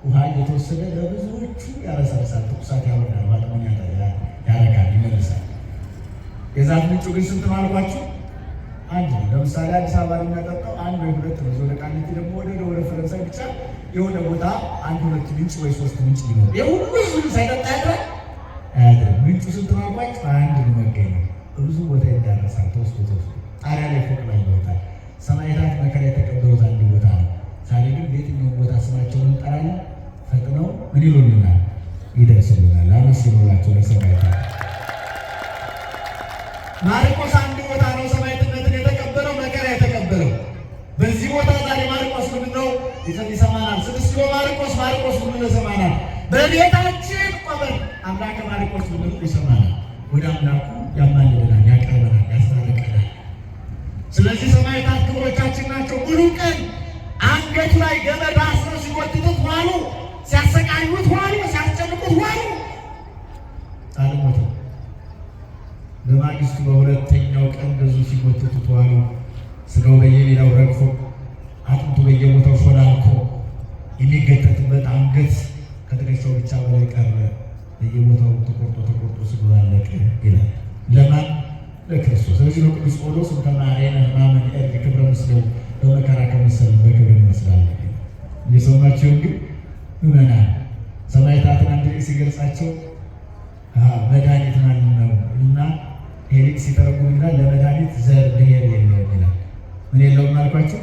ውሃ እየተወሰደ ለብዙዎቹ ያረሰርሳል፣ ትኩሳት ያወርዳል፣ ባጥሞን ያረጋል፣ ይመልሳል። የዛፍ ምንጩ ግን ስንት ነው አልኳችሁ? አንድ ነው። ለምሳሌ አዲስ አበባ የሚያጠጣው አንድ ወይ ሁለት ነው። ወደ ቃሊቲ ደግሞ ወደ ፈረንሳይ ብቻ የሆነ ቦታ አንድ ሁለት ምንጭ ወይ ሶስት ምንጭ ሊኖር የሁሉ ህዝብ ሳይጠጣ ያድራል። ምንጩ ስንት ነው አልኳችሁ? አንድ ነው። መገኘው በብዙ ቦታ ይዳረሳል። ተወስዶ ጣሪያ ላይ ፎቅ ላይ ይወጣል። ሰማዕታት መከራ የተቀበሉት አንድ ቦታ ነው። ዛሬ ግን በየትኛውም ቦታ ስማቸውን እንጠራለን። ፈጥነው ምን ይሉልናል? ይደርሱልናል። አመስግኑላቸው ለሰማዕታት። ማርቆስ አንድ ቦታ ነው ሰማዕትነትን የተቀበለው፣ መከራ የተቀበለው። በዚህ ቦታ ዛሬ ማርቆስ ምንድነው ይሰማናል? 6 ኪሎ ማርቆስ ምንድነው ይሰማናል? በቤታችን ቆመን አምላከ ማርቆስ ምንድነው ይሰማናል? ወደ አምላኩ ያማልደናል፣ ያቀርበናል፣ ያስታርቀናል። ስለዚህ ሰማዕታት ክብሮቻችን ናቸው። ሙሉ ቀን አንገቱ ላይ ገመድ አስረው ሲጎትቱት ዋሉ፣ ሲያሰቃዩት ዋሉ፣ ሲያስጨንቁት ዋሉ። አልሞተም። በማግስቱ በሁለተኛው ቀን ብዙ ሲጎትቱት ዋሉ። ስጋው በየሜዳው ረግፎ አጥንቱ በየቦታው ሾላልኮ የሚገተትበት አንገት ከትከሻው ብቻ በላይ ቀረ። በየቦታው ተቆርጦ ስጋው አለቀ ይላል። ለማን? ለክርስቶስ። ስለዚህ ነው ቅዱስ ጳውሎስ ተማሪነ ማመን ክብረ ምስለው በመከራ ከመሰል በክብር እንመስላለን። እየሰማችሁ ግን ምዕመናን ሰማዕታትን አንድ ሲገልጻቸው መድኃኒት ማለት ነው እና ሄሊክ ሲተረጉም ይላል ለመድኃኒት ዘር ብሔር የለውም ይላል። ምን የለውም አልኳቸው?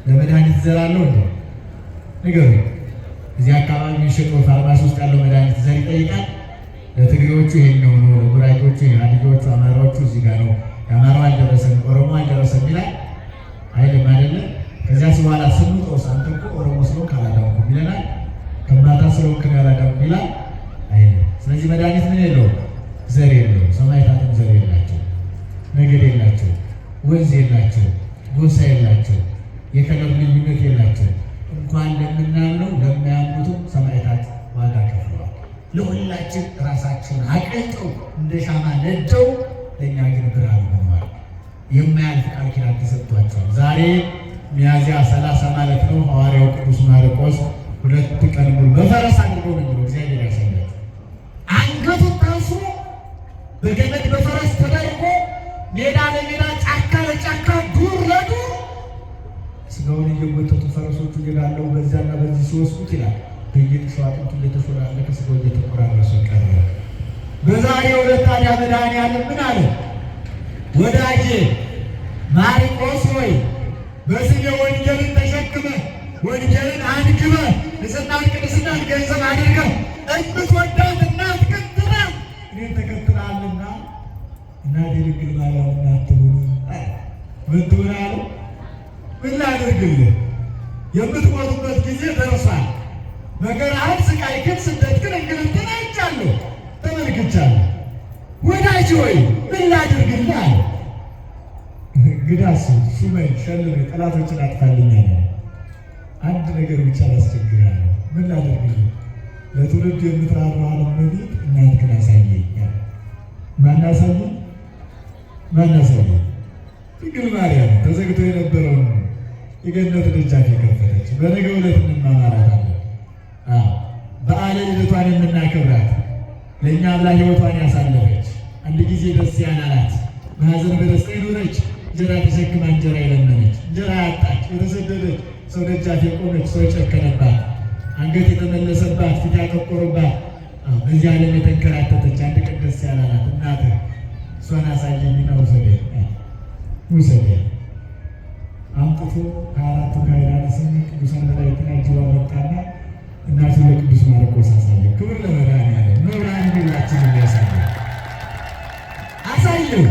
ለመድኃኒት ዘር አለው እንዴ? ንገሩ። እዚህ አካባቢ የሚሸጠው ፋርማሲ ውስጥ ያለው መድኃኒት ዘር ይጠይቃል? ለትግሬዎቹ ይሄኛው ነው፣ ለጉራጌዎቹ የሀዲያዎቹ፣ አማራዎቹ እዚህ ጋር ነው፣ የአማራው አልደረሰም፣ ኦሮሞ አልደረሰም ይላል አይልም አይደለም። ከዚያስ በኋላ ስንጦስ አንተ እኮ ኦሮሞ ስለሆንክ አላዳንኩም ይለናል። ከማታ ስለሆንክ አላዳንኩም ይላል አይልም። ስለዚህ መድኃኒት ምን የለውም? ዘር የለውም። ሰማዕታትም ዘር የላቸው፣ ነገድ የላቸው፣ ወንዝ የላቸው፣ ጎሳ የላቸው፣ የከለር ልዩነት የላቸው። እንኳን ለምናምነው ለማያምኑትም ሰማዕታት ዋጋ ከፍለዋል። ለሁላችን ራሳቸውን አቅልጠው እንደ ሻማ ነደው፣ ለእኛ ግን ብርሃን ሆነዋል። የማያልፍ ቃል ኪዳን ተሰጥቷቸዋል። ዛሬ ሚያዝያ 30 ማለት ነው። ሐዋርያው ቅዱስ ማርቆስ 2 ቀን ሙሉ በፈረስ አድርጎ ነው የሚለው። እግዚአብሔር ያሳያል። አንገቱን ታስሮ በገመድ በፈረስ ተደርጎ ሜዳ ለሜዳ ጫካ ለጫካ ዱር ለዱር ስጋውን እየጎተቱ ፈረሶቹ እየጋለው በዚያና በዚህ ሲወስዱት ይላል። በየጥሻው አጥንቱ እየተሾላለከ ስጋው እየተቆራረሰ ቀረ። መድኃኒዓለም ምን አለ? ወዳጄ ማርቆስ ሆይ በስሜ ወንጌልን ተሸክመህ ወንጌልን አንግበህ ንጽሕናን ቅድስናን ገንዘብ አድርገህ እምትወዳት እናትህን ትተህ እኔን ተከትለሃልና እናቴ ድንግል ማርያም እናት ትሁን። ምን ትሁን አለ? ምን ላድርግልህ? የምትሞቱበት ጊዜ ደርሷል። መከራህን፣ ስቃይህን፣ ስደትህን፣ እንግልትህን አይቻለሁ፣ ተመልክቻለሁ። ወዳጅ ሆይ ምን ላድርግልህ አለ። እንግዳስ ሹመኝ፣ ሸልመኝ፣ ጠላቶችን አጥፋልኝ አለ። አንድ ነገር ብቻ ላስቸግርሃለሁ። ምን ላድርግልህ? ለትውልድ የምትራራው እመቤት እናትህን አሳየኝ አለ። ማን አሳየኝ? ማን አሳየኝ? ድንግል ማርያም ተዘግቶ የነበረውን የገነት ደጃፍ የከፈተች። በነገው ዕለት እንማማራታለን። በዓለ ልደቷን የምናከብራት ለእኛ ብላ ሕይወቷን ያሳለፈች አንድ ጊዜ ደስ ያላላት በሐዘን በደስታ የኖረች እንጀራ ተሸክማ እንጀራ የለመነች እንጀራ ያጣች የተሰደደች ሰው ደጃፍ የቆመች ሰው የጨከነባት አንገት የተመለሰባት ፊት ያጠቆሩባት በዚህ ዓለም የተንከራተተች አንድ ቀን ደስ ያላላት እናትህ እሷን አሳየኝና ውሰደኝ ውሰደኝ አምጥቶ ከአራቱ ካህናተ ሰማይ ቅዱሳን መላእክትን አጅባ መጣና እናቱ ለቅዱስ ማርቆስ አሳየው። ክብር ለመድኃኒዓለም። መብርሃን ሁላችንን ያሳየው አሳየው።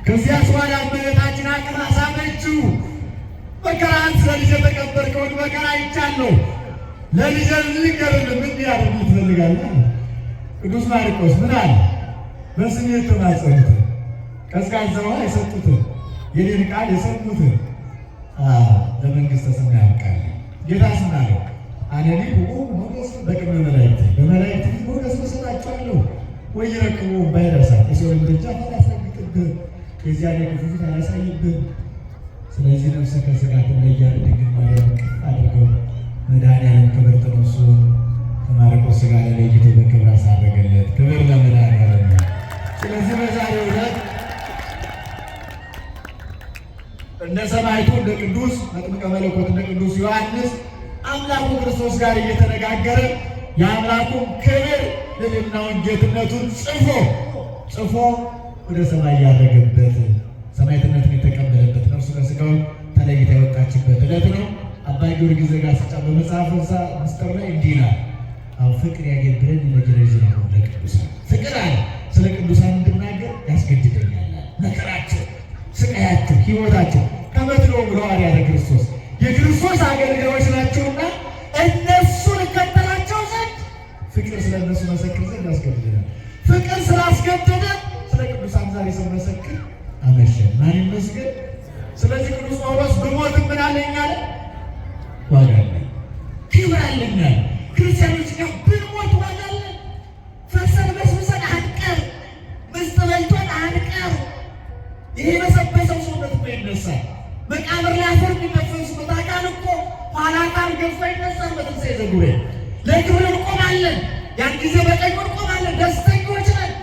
ከዚያ በኋላ እመቤታችን አቅፋ ሳመችው። መከራህን ስለ ልጄ የተቀበልከውን መከራ አይቻለሁ። ለልጄ ልንገርልህ ምን ያደርግ ትፈልጋለህ? ቅዱስ ማርቆስ ምን አለ? በስሜ የተማጸኑትን ቀዝቃዛ ውሃ የሰጡትን የኔን ቃል የሰሙትን ለመንግሥተ ሰማያት ያብቃል። ጌታ ስናለው አነኒ ሁሉ ሞገስ በቅድመ መላእክት በመላእክት ፊት ሞገስ እሰጣቸዋለሁ። ወይረክቡ ባይረሳት የሰውን ደጃፍ አላስረግጥብህም፣ የዚያ ክፉ ፊት አላሳይብህም። ስለዚህ ነፍስ ከሥጋ ትለያለች። ድንግል ማርያም አድርገው መድኃኒዓለም ክብር ተነሱ ከማርቆስ ሥጋ ለይቶ በክብር አሳረገለት። ክብር ለመድኃኒዓለም። ስለዚህ በዛሬው ዕለት እንደ ሰማዕቱ እንደ ቅዱስ መጥምቀ መለኮት እንደ ቅዱስ ዮሐንስ አምላኩ ክርስቶስ ጋር እየተነጋገረ የአምላኩን ክብር ልዕልናውን ጌትነቱን ጽፎ ወደ ሰማይ ያረገበት ሰማዕትነትን የተቀበለበት ነፍሱ ከሥጋው ተለይታ የወጣችበት ዕለት ነው። አባ ጊዮርጊስ ዘጋስጫ በመጽሐፈ ምስጢር ላይ እንዲህ ይላል። አዎ ፍቅር ያገብረን ለጀረጅ ነው ለቅዱሳን ፍቅር አለ። ስለ ቅዱሳን እንድናገር ያስገድደኛል። መከራቸው፣ ስቃያቸው፣ ሕይወታቸው ከመትሎ ሐዋርያተ ክርስቶስ የክርስቶስ አገልጋዮች ናቸውና እነሱን እከተላቸው ዘንድ ፍቅር ስለ እነሱ መሰክር ዘንድ ያስገድደናል። ፍቅር ስላስገደደ ስለ ቅዱሳን ዛሬ ስንመሰክር አመሸን። ማን ይመስገን? ስለዚህ ቅዱስ ጳውሎስ ብሞትም ምን አለኝ አለ? ዋጋ አለኝ፣ ክብር አለኝ አለ። ክርስቲያኖች ጋር ብንሞት ዋጋ አለን። ፈርሰን በስብሰን አንቀር፣ ምስጥ በልቶን አንቀር። ይሄ የበሰበሰው ሰውነት እኮ ይነሳል። መቃብር ላይ አፈር የሚነፈሱበት አካል እኮ ኋላ አካል ገፎ ይነሳል። በትንሣኤ ዘጉባኤ ለክብር እንቆማለን። ያን ጊዜ በቀኝ እንቆማለን። ደስተኞች ነን።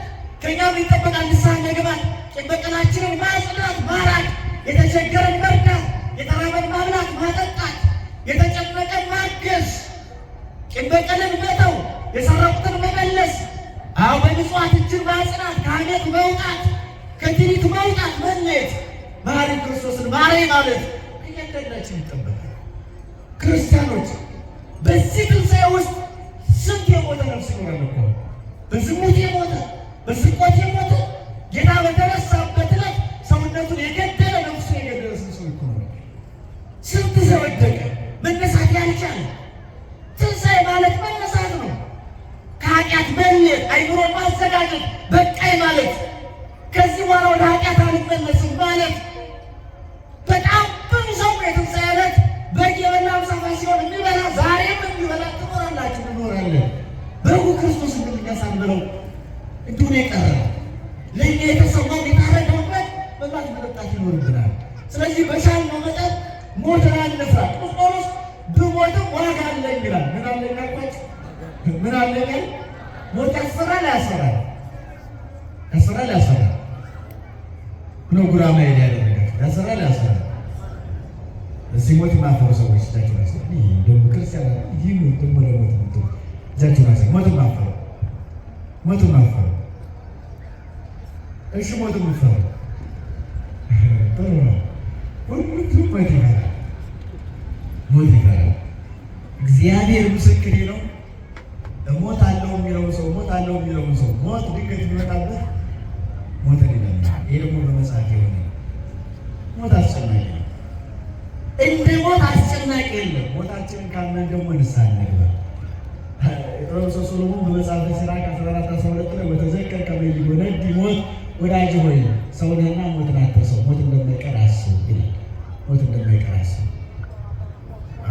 ከእኛ የሚጠበቃል ንስሐ መግባት፣ ቂም በቀላችንን ማጽዳት፣ ማራቅ፣ የተቸገረን መርዳት፣ የተራበን ማብላት፣ ማጠጣት፣ የተጨነቀን ማገዝ፣ ቂም በቀልን መተው፣ የሰረቁትን መመለስ፣ አዎ በምጽዋት እጅን ማጽናት፣ ከሐሜት መውጣት፣ ከትዕቢት መውጣት፣ መለየት፣ መሐሪ ክርስቶስን ማረኝ ማለት እያንዳንዳችን ይጠበቃል። ክርስቲያኖች በዚህ ትንሣኤ ውስጥ ስንት የሞተ ነፍስ ይኖራል እኮ። በዝሙት የሞተ በስርቆት የሞተ ጌታ በተነሳበት ዕለት ሰውነቱን የገደለ ነፍሱን የገደለ ስንት ሰው ይኖራል? ስንት ሰው ወደቀ መነሳት ያልቻለ። ትንሣኤ ማለት መነሳት ነው። ከኃጢአት መለየት፣ አይምሮን ማዘጋጀት፣ በቃኝ ማለት፣ ከዚህ በኋላ ወደ ኃጢአት አልመለስም ማለት። በጣም ብዙ ሰው የትንሣኤ ዕለት በግ የበላ ምሳፋ ሲሆን የሚበላ ዛሬም የሚበላ ትኖራላችሁ፣ እንኖራለን። በጉ ክርስቶስ እንድንነሳን ብለው እንዲሁ ነው የቀረ። ለእኛ የተሰዋው የታረደውበት መብላት መጠጣት ይኖርብናል። ስለዚህ በቻልነው መጠን ሞትን አንፍራ። ቅዱስ ጳውሎስ ብሞትም ዋጋ አለኝ ይላል። ምን አለኝ አልኳቸው? ምን አለኝ? ሞት ያስፈራል አያስፈራል? ያስፈራል አያስፈራል? ነው ጉራማ ያደረጋቸው። ያስፈራል አያስፈራል? እዚህ ሞት ማፈሩ ሰዎች እጃቸው ናቸው። ደግሞ ክርስቲያን ይህ ሞት ደግሞ ለሞት እጃቸው ናቸው። ሞት ማፈሩ እሺ ሞት የምትፈሩ ጥሩ ነው። ሁሉም ሞት ይፈራል። ሞት ይፈራል። እግዚአብሔር ምስክሬ ነው። ሞት አለው የሚለውን ሰው ሞት ድንገት የሚመጣበት ሞት ይላል። ይሄ ደግሞ በመጽሐፍ የሆነ ሞት አስጨናቂ ነው። እንደ ሞት አስጨናቂ የለም። ሞታችንን ካመን ደግሞ ንስሐ እንግባ። የጥበብ ሰው ሶሎሞን በመጽሐፈ ሲራክ 14:12 ላይ ወተዘከር ከመ ይጎነዲ ሞት ወዳጅ ሆይ ሰው ነህና ሞትን አትርሳው፣ ሞት እንደማይቀር አስብ ይላል። ሞት እንደማይቀር አስብ።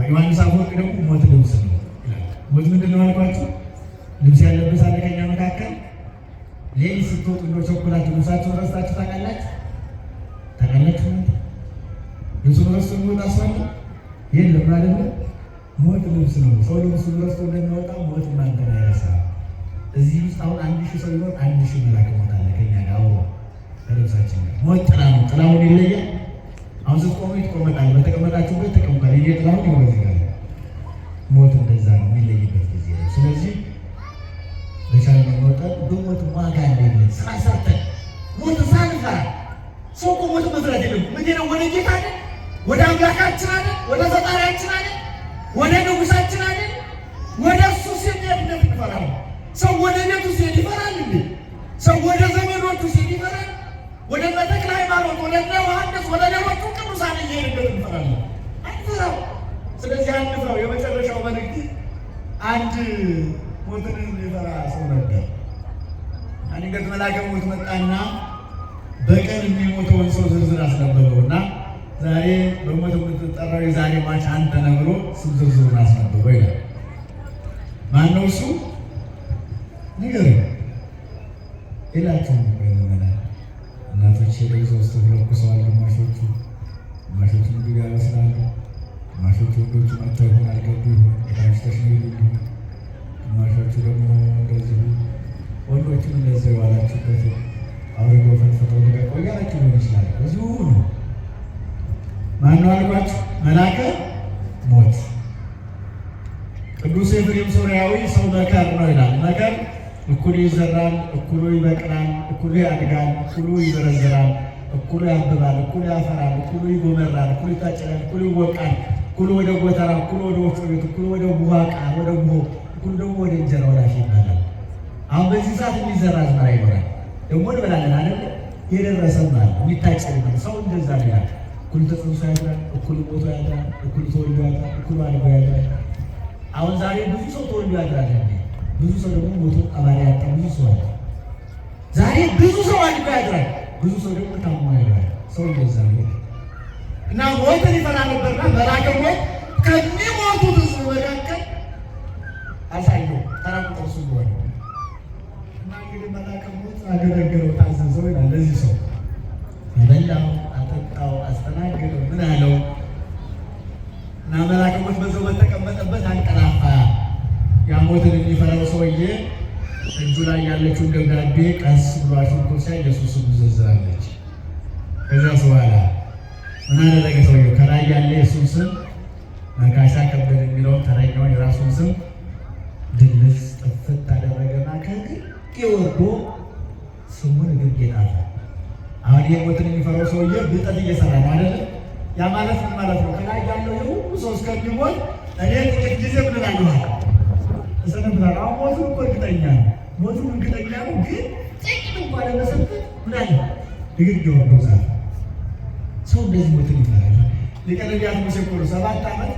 ዮሐንስ አፈወርቅ ደግሞ ሞት ልብስ ነው ይላል። ሞት ምንድን ነው አልኳችሁ? ልብስ ያለበሰ አለ ከእኛ መካከል። ሌሊት ስትወጡ እንደው ቸኩላችሁ ልብሳችሁን ረስታችሁ ታውቃላችሁ? ልብሱን ረስቶ የሚወጣ ሰው አለ? የለም አይደለ? ሞት ልብስ ነው። ሰው ልብሱን ረስቶ እንደሚወጣ ሞት እናንተን አይረሳም። እዚህ ውስጥ አሁን 1000 ሰው ይኖር 1000 መልአክ ሞት አለ ከእኛ ጋር አብሮ ከልብሳችን ጋር። ሞት ጥላ ነው። ጥላውን ይለያል። አሁን ስትቆሙ ይቆመጣል፣ በተቀመጣችሁበት ተቀምጧል። ይሄ ጥላውን ይወዝጋል። ሞት እንደዛ ነው የሚለይበት ጊዜ ነው። ስለዚህ በቻልነው መጠን በሞት ዋጋ እንደሌለን ስራ ሰርተን ሞት ሳንፈራ ሰው እኮ ሞት መፍራት የለም። ምንድን ነው? ወደ ጌታ አይደል? ወደ አምላካችን አይደል? ወደ ፈጣሪያችን አይደል? ወደ ንጉሳችን አይደል? ወደ እሱ ሲሄድ እንዴት ይፈራል? ሰው ወደ ቤቱ ሲሄድ ይፈራል እንዴ? ሰው ወደ ዘመዶቹ ሲሄድ ይፈራል? ወደ ተክለ ሃይማኖት፣ ወደ ዮሐንስ፣ ወደ ሌሎቹ ቅዱሳን እየሄድበት እንፈራለን? አንፈራው። ስለዚህ አንፍራው። የመጨረሻው መልእክት አንድ ሞትን የሚፈራ ሰው ነበር። አንገት መልአከ ሞት መጣና በቀን የሚሞተውን ሰው ዝርዝር አስነበበውና ዛሬ በሞት የምትጠራው የዛሬ ሟች አንተ ነህ ብሎ ስም ዝርዝሩን አስነበበው ይላል። ማነው እሱ? ንገረኝ ይላችሁ እናቶች ሄደው ሶስት ለኩሰዋል። ግማሾቹ ምግብ ያበስላሉ፣ ግማሾቹ ወንዶቹ መጥተው ይሆን አልገቡ ይሆን ታሽተሽ ነው ይሆን፣ ግማሾቹ ደግሞ እንደዚሁ ወንዶቹም እንደዚያ የዋላችሁበት አውርዶ ፈትፈተው ልቀቀው እያላችሁ ሊሆን ይችላል። እዚሁ ነው። ማነው አልኳችሁ? መልአከ ሞት። ቅዱስ ኤፍሬም ሶርያዊ ሰው መከር ነው ይላል። መከር እኩሉ ይዘራል፣ እኩሉ ይበቅላል፣ እኩሉ ያድጋል፣ እኩሉ ይበረዝራል፣ እኩሉ ያብባል፣ እኩሉ ያፈራል፣ እኩሉ ይጎመራል፣ እኩሉ ይታጨዳል፣ እኩሉ ይወቃል፣ እኩሉ ወደ ጎተራ፣ እኩሉ ወደ ወፍጮ ቤት፣ እኩሉ ወደ ቡሃቃ ወደ ቡሆ፣ እኩሉ ደግሞ ወደ እንጀራ ወዳሽ ይባላል። አሁን በዚህ ሰዓት የሚዘራ አዝመራ ይኖራል። ደግሞ እንበላለን አይደል? የደረሰም አለ የሚታጨድ ነው። ሰው እንደዛ ነው ያለ። እኩሉ ተጽንሶ ያድራል፣ እኩሉ ሞቶ ያድራል፣ እኩሉ ተወልዶ ያድራል፣ እኩሉ አድጎ ያድራል። አሁን ዛሬ ብዙ ሰው ተወልዶ ያድራል፣ ብዙ ሰው ደግሞ ሞቶ ቀባሪ ያጣ ብዙ ሰው አለ። ዛሬ ብዙ ሰው አድጎ ያድራል፣ ብዙ ሰው ደግሞ ታሞ ያድራል። ሰው እንደዛ ነው እና ሞትን ይፈራ ነበርና መልአከ ሞት ከሚሞቱት ሕዝብ መካከል አሳየው ተራ ቁጥር እሱ ሆነ እና እንግዲህ መልአከ ሞት አገለገለው፣ ታዘዘው ይላል። ለዚህ ሰው የበላው አጠጣው፣ አስተናገደው፣ ምን አለው እና መልአከ ሞት በዛው በተቀመጠበት አንቀላፋ። ያ ሞትን የሚፈራው ሰውዬ እጁ ላይ ያለችውን ደብዳቤ ቀስ ብሎ አሽንኮ ሲያይ ኢየሱስን ዘዝራለች። ከዛ በኋላ ምን አደረገ ሰውዬው? ከላይ ያለ የእሱን ስም መካሻ ከበደ የሚለውን ተረኛውን የራሱን ስም ድልስ ጥፍት አደረገና ከግርጌ ወርዶ ስሙን ግርጌ ጣፈ። አሁን ይሄ ሞትን የሚፈራው ሰውዬ ብልጠት እየሰራ ነው አይደለም? ያ ማለት ምን ማለት ነው? ከላይ ያለው የሁሉ ሰው እስከሚሞት እኔ ጥቂት ጊዜ ምን እላለሁ እሰነብታለሁ። አሁን ሞቱን እኮ እርግጠኛ ነው፣ ሞቱን እርግጠኛ ነው። ግን ጥቂት እንኳን ለመሰንበት ምን አለ ግርጌ ወርዶ ዛፍ። ሰው እንደዚህ ሞትን ይፈራል። ሊቀ ነቢያት ሙሴ እኮ 7 ዓመት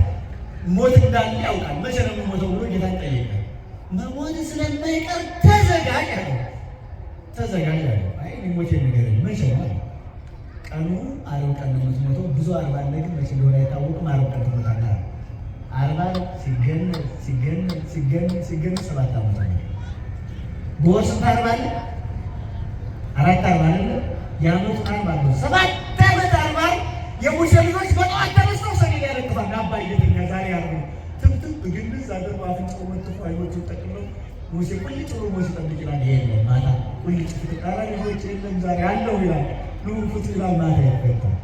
ሞት እንዳለ ያውቃል። መቼ ነው የምሞተው ብሎ ጌታን ጠየቀ። መሞት ስለማይቀር ተዘጋጅ አለ። ተዘጋጅ አለ። አይ ሞቴ ንገረኝ መቼ ነው? ቀኑ ዓርብ ቀን ነው የምትሞተው። ብዙ ዓርብ አለ ግን መቼ እንደሆነ አይታወቅም። ዓርብ ቀን ትሞታለህ። 40 ሲገነዝ 7 ዓመት ነው። በወር ስንት ዓርብ አለ? 4 ዓርብ አለ። የዓመቱ ዓርብ አለ 7 ዓመት ዓርብ። የሙሴ ልጆች በጠዋት ተነስተው ሰገድ ያለቅሳሉ። አባይ የትኛ ዛሬ ዓርብ ነው። ትብትብ ግንዝ አድርጎ አፍንጫው ወጥቶ አይኖቹን ጠቅልሎ ሙሴ ቁልጭ ብሎ ሙሴ ጠብቅ ይላል። የለም ማታ ቁልጭ ፍትቃራ ልጆች የለም ዛሬ አለው ይላል። ፍቱ ይላል። ማታ ይፈታል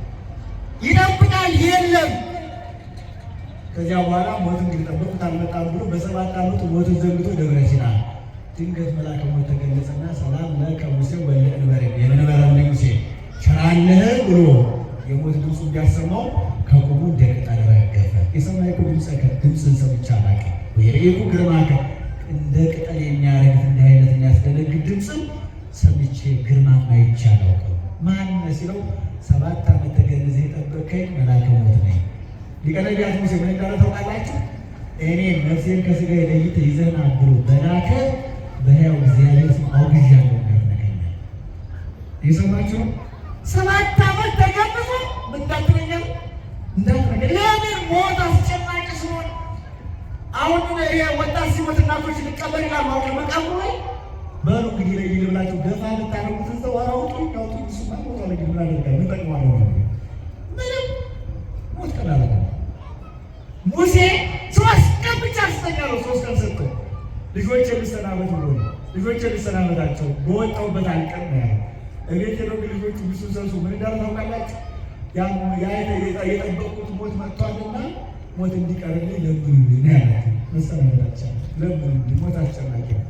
ይጠብቃል። የለም ከዚያ በኋላ ሞት እንግዲህ ጠበቁት አልመጣም ብሎ በ7 ዓመቱ ሞትን ዘንግቶ ደብረ ሲና ድንገት መልአከ ሞት ተገለጸና ሰላም ለከ ሙሴ ወለእንበረም የእንበረም ቢያሰማው ከቁሙ እንደ ቅጠል ረገፈ። የሰማይኩ ድምፅን ሰምቼ አላውቅም። ወይሬኩ ግርማከ እንደ ቅጠል የሚያረግፍ እንደ አይነት የሚያስደነግጥ ድምፅም ሰምቼ ግርማ አይቼ አላውቅም። ማን ሲለው 7 ዓመት ተገንዘህ የጠበቀኝ መልአከ ሞት ነኝ። ሊቀ ነቢያት ሙሴ ምን እንዳለ ታውቃላችሁ? እኔ ነፍሴን ከሥጋዬ ለይተህ ይዘህና ብሎ በላከ በሕያው እግዚአብሔር ስም አውግዣለሁ እንዳትነካኛል። የሰማችሁ 7 ዓመት ተገንዞ እንዳትነኛል እንዳትነካ። ለምን ሞት አስጨናቂ ስለሆነ አሁን ይሄ ወጣት ሲሞት እናቶች ሊቀበር ይላል ማውቅ መቃብሩ ላይ በሩ እንግዲህ ላይ ይልብላችሁ ገፋ ልታረጉት እዛው አራውጡ ያውጡ እሱማ ሞት አለ ግን ብላደርጋል ምን ጠቅማለሁ ምንም ሞት ቀላል ነው። ሙሴ 3 ቀን ብቻ አስተኛለው 3 ቀን ሰጥቶ ልጆች የሚሰናበት ብሎ ልጆች የሚሰናበታቸው በወጣውበት አልቀር ነው ያለው። እቤት ሄደው ልጆቹ ብሱ ሰሱ ምን እንዳለ ታውቃላችሁ? ያ የጠበቁት ሞት መጥቷልና ሞት እንዲቀርልኝ ለምኑልኝ ነው ያላቸው። መሰናበታቸው ለምኑልኝ ሞት አስጨናቂ ነው።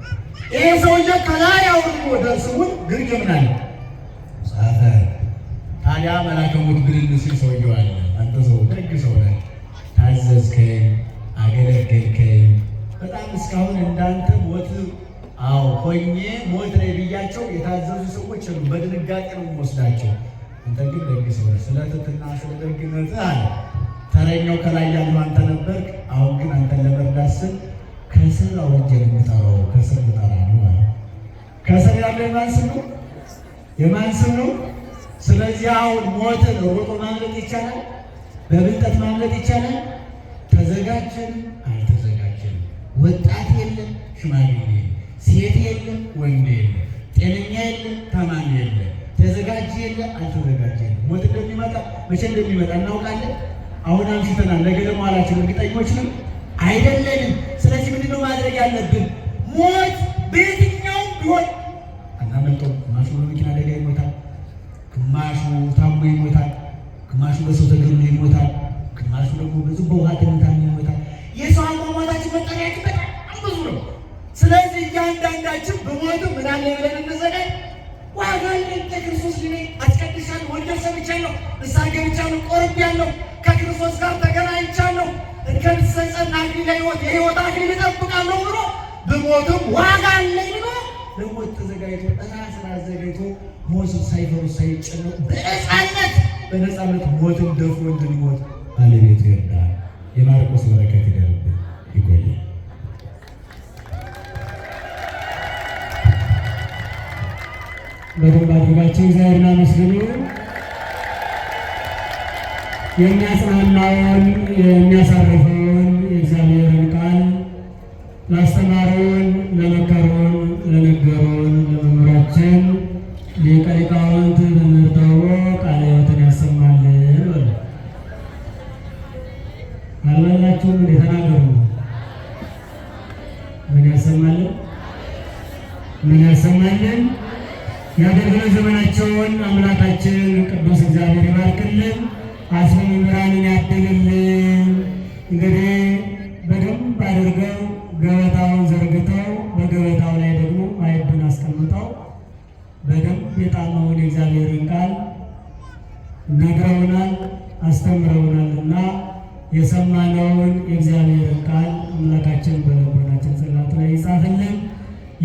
ይሄ ሰውዬ ከላይ አውርዶ ወደ ስሙን ግርግም ናለ ጻፈ። ታዲያ መልአከ ሞት ብልን ሲል ሰውዬው አለ አንተ ሰው ደግ ሰው ነህ፣ ታዘዝከኝ፣ አገለገልከኝ በጣም እስካሁን እንዳንተ ሞት ሆኜ ሞት ላይ ብያቸው የታዘዙ ሰዎች አሉ። በድንጋጤ ነው የምወስዳቸው። አንተ ግን ደግ ሰው ነህ፣ ስለ ትሕትና ስለ ደግነትህ አለ። ተረኛው ከላይ ያለው አንተ ነበርክ። አሁን ግን አንተን ለመርዳት ስል ከስር አውርጄ የምጠራው ከስር ልጠራ ነው አለ። ከስር ያለው የማን ስም ነው? የማን ስም ነው? ስለዚህ አሁን ሞትን ሮጦ ማምለጥ ይቻላል? በብልጠት ማምለጥ ይቻላል? ተዘጋጀን አልተዘጋጀን፣ ወጣት የለም ሽማግሌ የለም፣ ሴት የለም ወንድ የለም፣ ጤነኛ የለም ታማሚ የለም፣ ተዘጋጀ የለም አልተዘጋጀ የለም። ሞት እንደሚመጣ መቼ እንደሚመጣ እናውቃለን። አሁን አምሽተናል፣ ነገ ደግሞ አላችን እርግጠኞች ነው አይደለንም። ስለዚህ ምንድነው ማድረግ ያለብን? ሞት በየትኛውም ቢሆን አናመልጠው። ግማሹ በመኪና አደጋ ይሞታል፣ ግማሹ ታሞ ይሞታል፣ ግማሹ በሰው ተገድሎ ይሞታል፣ ግማሹ ደግሞ ብዙ በውሃ ተንታኝ ይሞታል። የሰው አሟሟታችን መጠሪያችን በጣም ብዙ ነው። ስለዚህ እያንዳንዳችን በሞቱ ምን አለ ብለን እንዘጋጅ። ዋጋ አለኝ ከክርስቶስ ልጅ አስቀድሻለሁ፣ ወንጌል ሰምቻለሁ፣ ንስሐ ገብቻለሁ፣ ቆርቤያለሁ፣ ከክርስቶስ ጋር ተገናኝቻለሁ፣ እንከንሰጸና ለሕይወት የሕይወት አክሊል እጠብቃለሁ ብሎ በሞቱም ዋጋ አለኝ ብሎ ለሞት ተዘጋጅቶ ራስን አዘጋጅቶ ሞት ሳይፈሩ ሳይጨነቁ በነፃነት ሞትን ደፍሮ እንድንሞት ባለቤቱ ይርዳል። የማርቆስ በረከት ይደርብን ይቆያል። በደንብ አድርጋችሁ እግዚአብሔርን አመስግኑ። የሚያጽናናውን የሚያሳርፈውን የእግዚአብሔርን ቃል ላስተማሩን፣ ለመከሩን፣ ለነገሩን ለመምህራችን ሊቀ ሊቃውንት ትምህርተ ቃለ ሕይወትን ያሰማልን በሉ። አልበላችሁም እንዴ? ተናገሩ። ምን ያሰማልን? ምን ያሰማልን? የአገልግሎት ዘመናቸውን አምላካችን ቅዱስ እግዚአብሔር ይባርክልን፣ አስበ መምህራንን ያድልልን። እንግዲህ በደንብ አድርገው ገበታውን ዘርግተው በገበታው ላይ ደግሞ ማዕዱን አስቀምጠው በደንብ የጣመውን የእግዚአብሔርን ቃል ነግረውናል፣ አስተምረውናል እና የሰማነውን የእግዚአብሔርን ቃል አምላካችን በልቦናችን ጽላት ላይ ይጻፍልን፣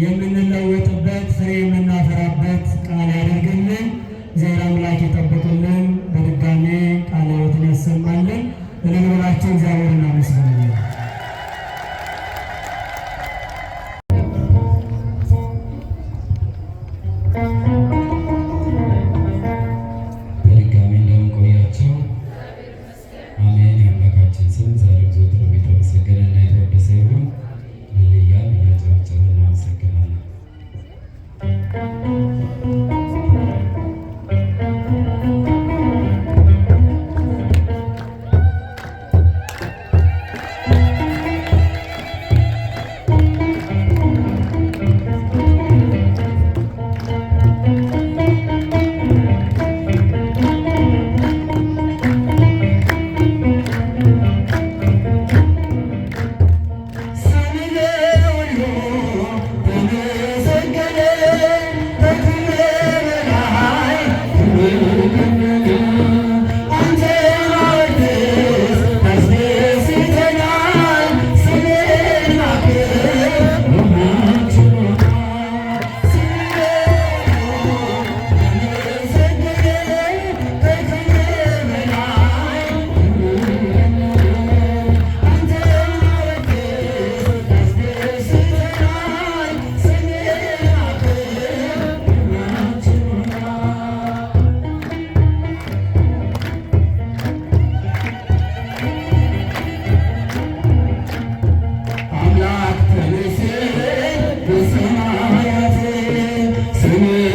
የምንለወጥበት ፍሬ የምናፈራበት ቃል ያደርግልን። እግዚአብሔር አምላክ ይጠብቅልን። በድጋሜ ቃለ ሕይወትን ያሰማልን። ለልበላቸው እግዚአብሔርን አመስግኑልን። በድጋሚ እንደምንቆያቸው አሜን። የአምላካችን ስም ዛሬም ዘወትርም የተመሰገነና የተወደሰ ይሁን። እያልን እያጨበጨብን እናመሰግናለን። Thank you.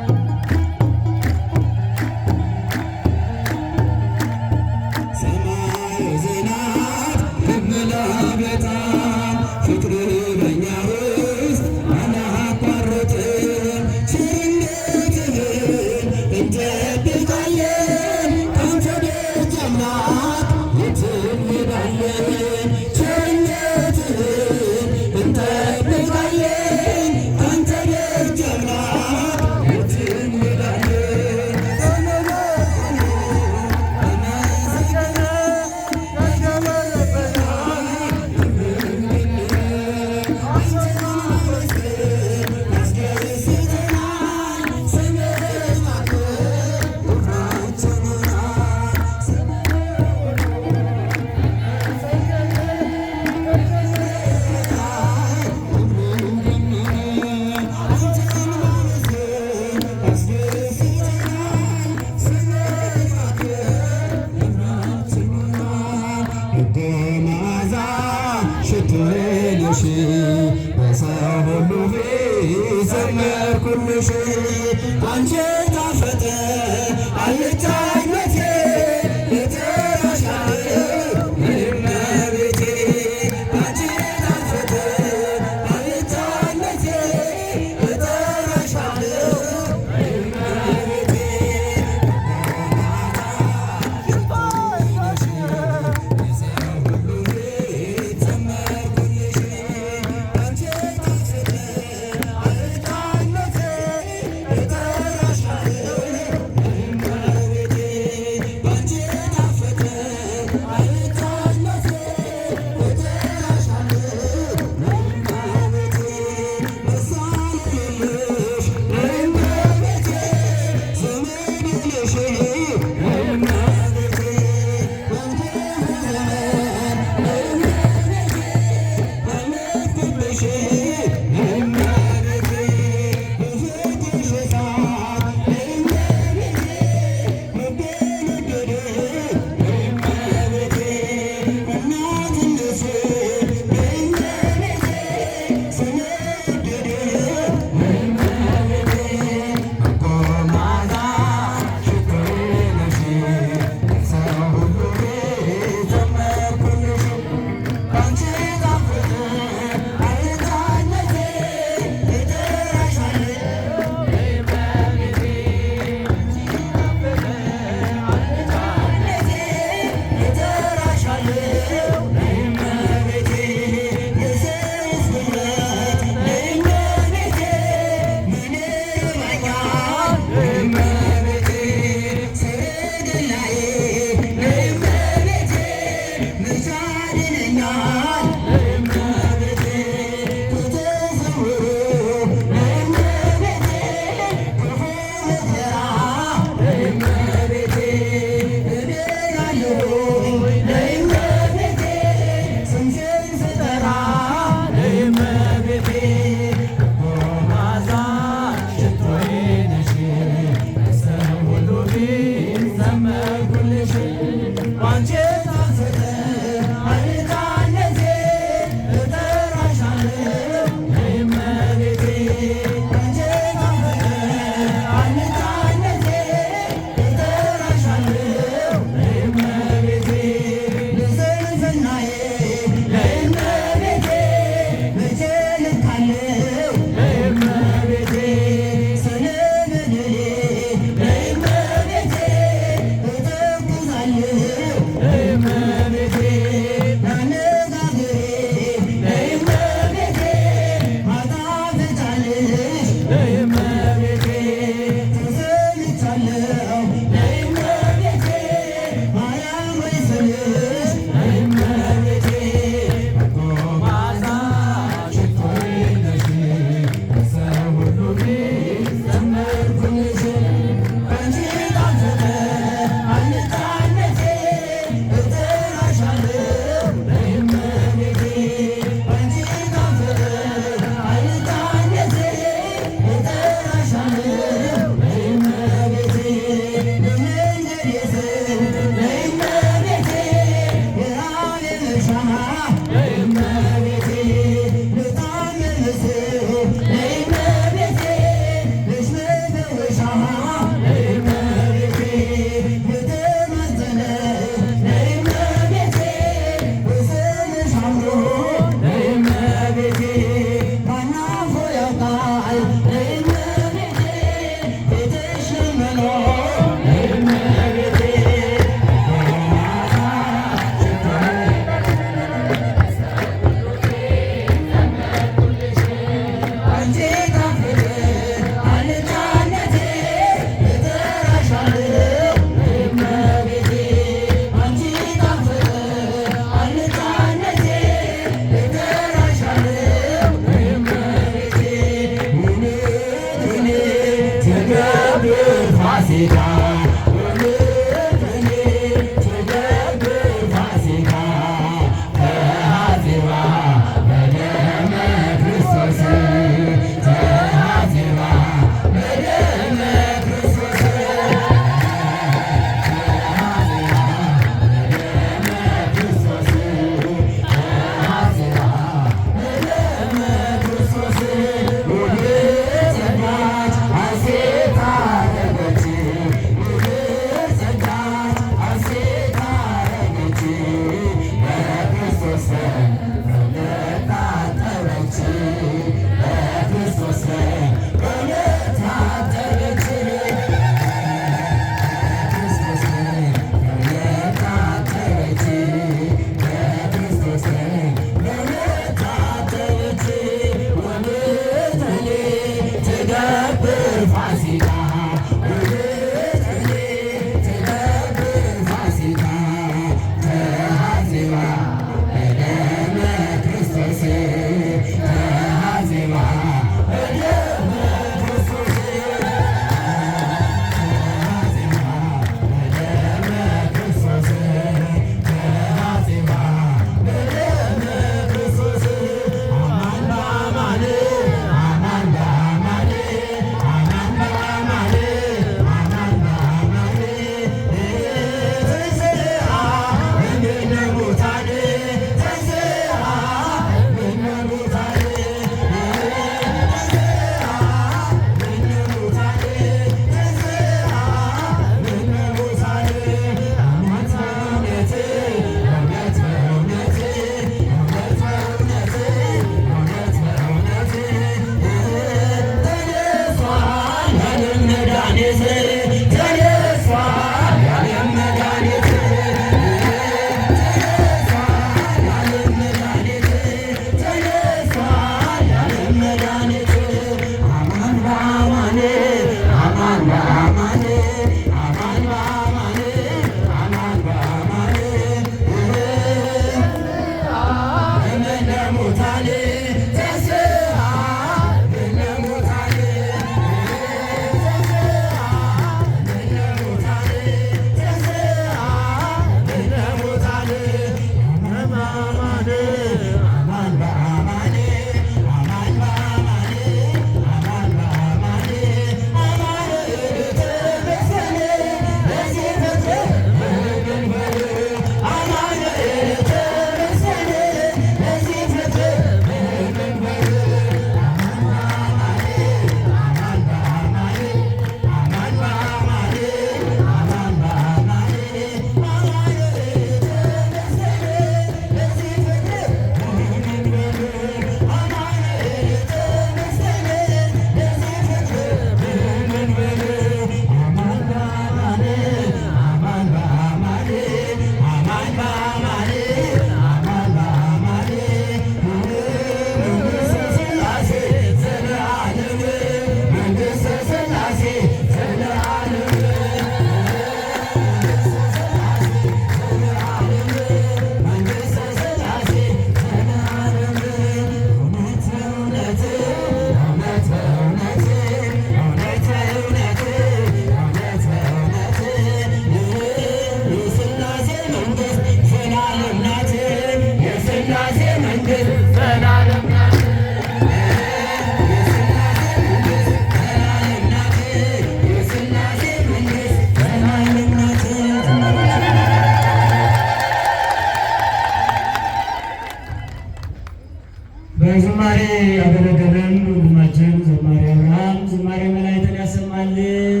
በዝማሬ ያገለገለን ወንድማችን ዘማሪ አብርሃም ዝማሬ መላእክትን ያሰማልን፣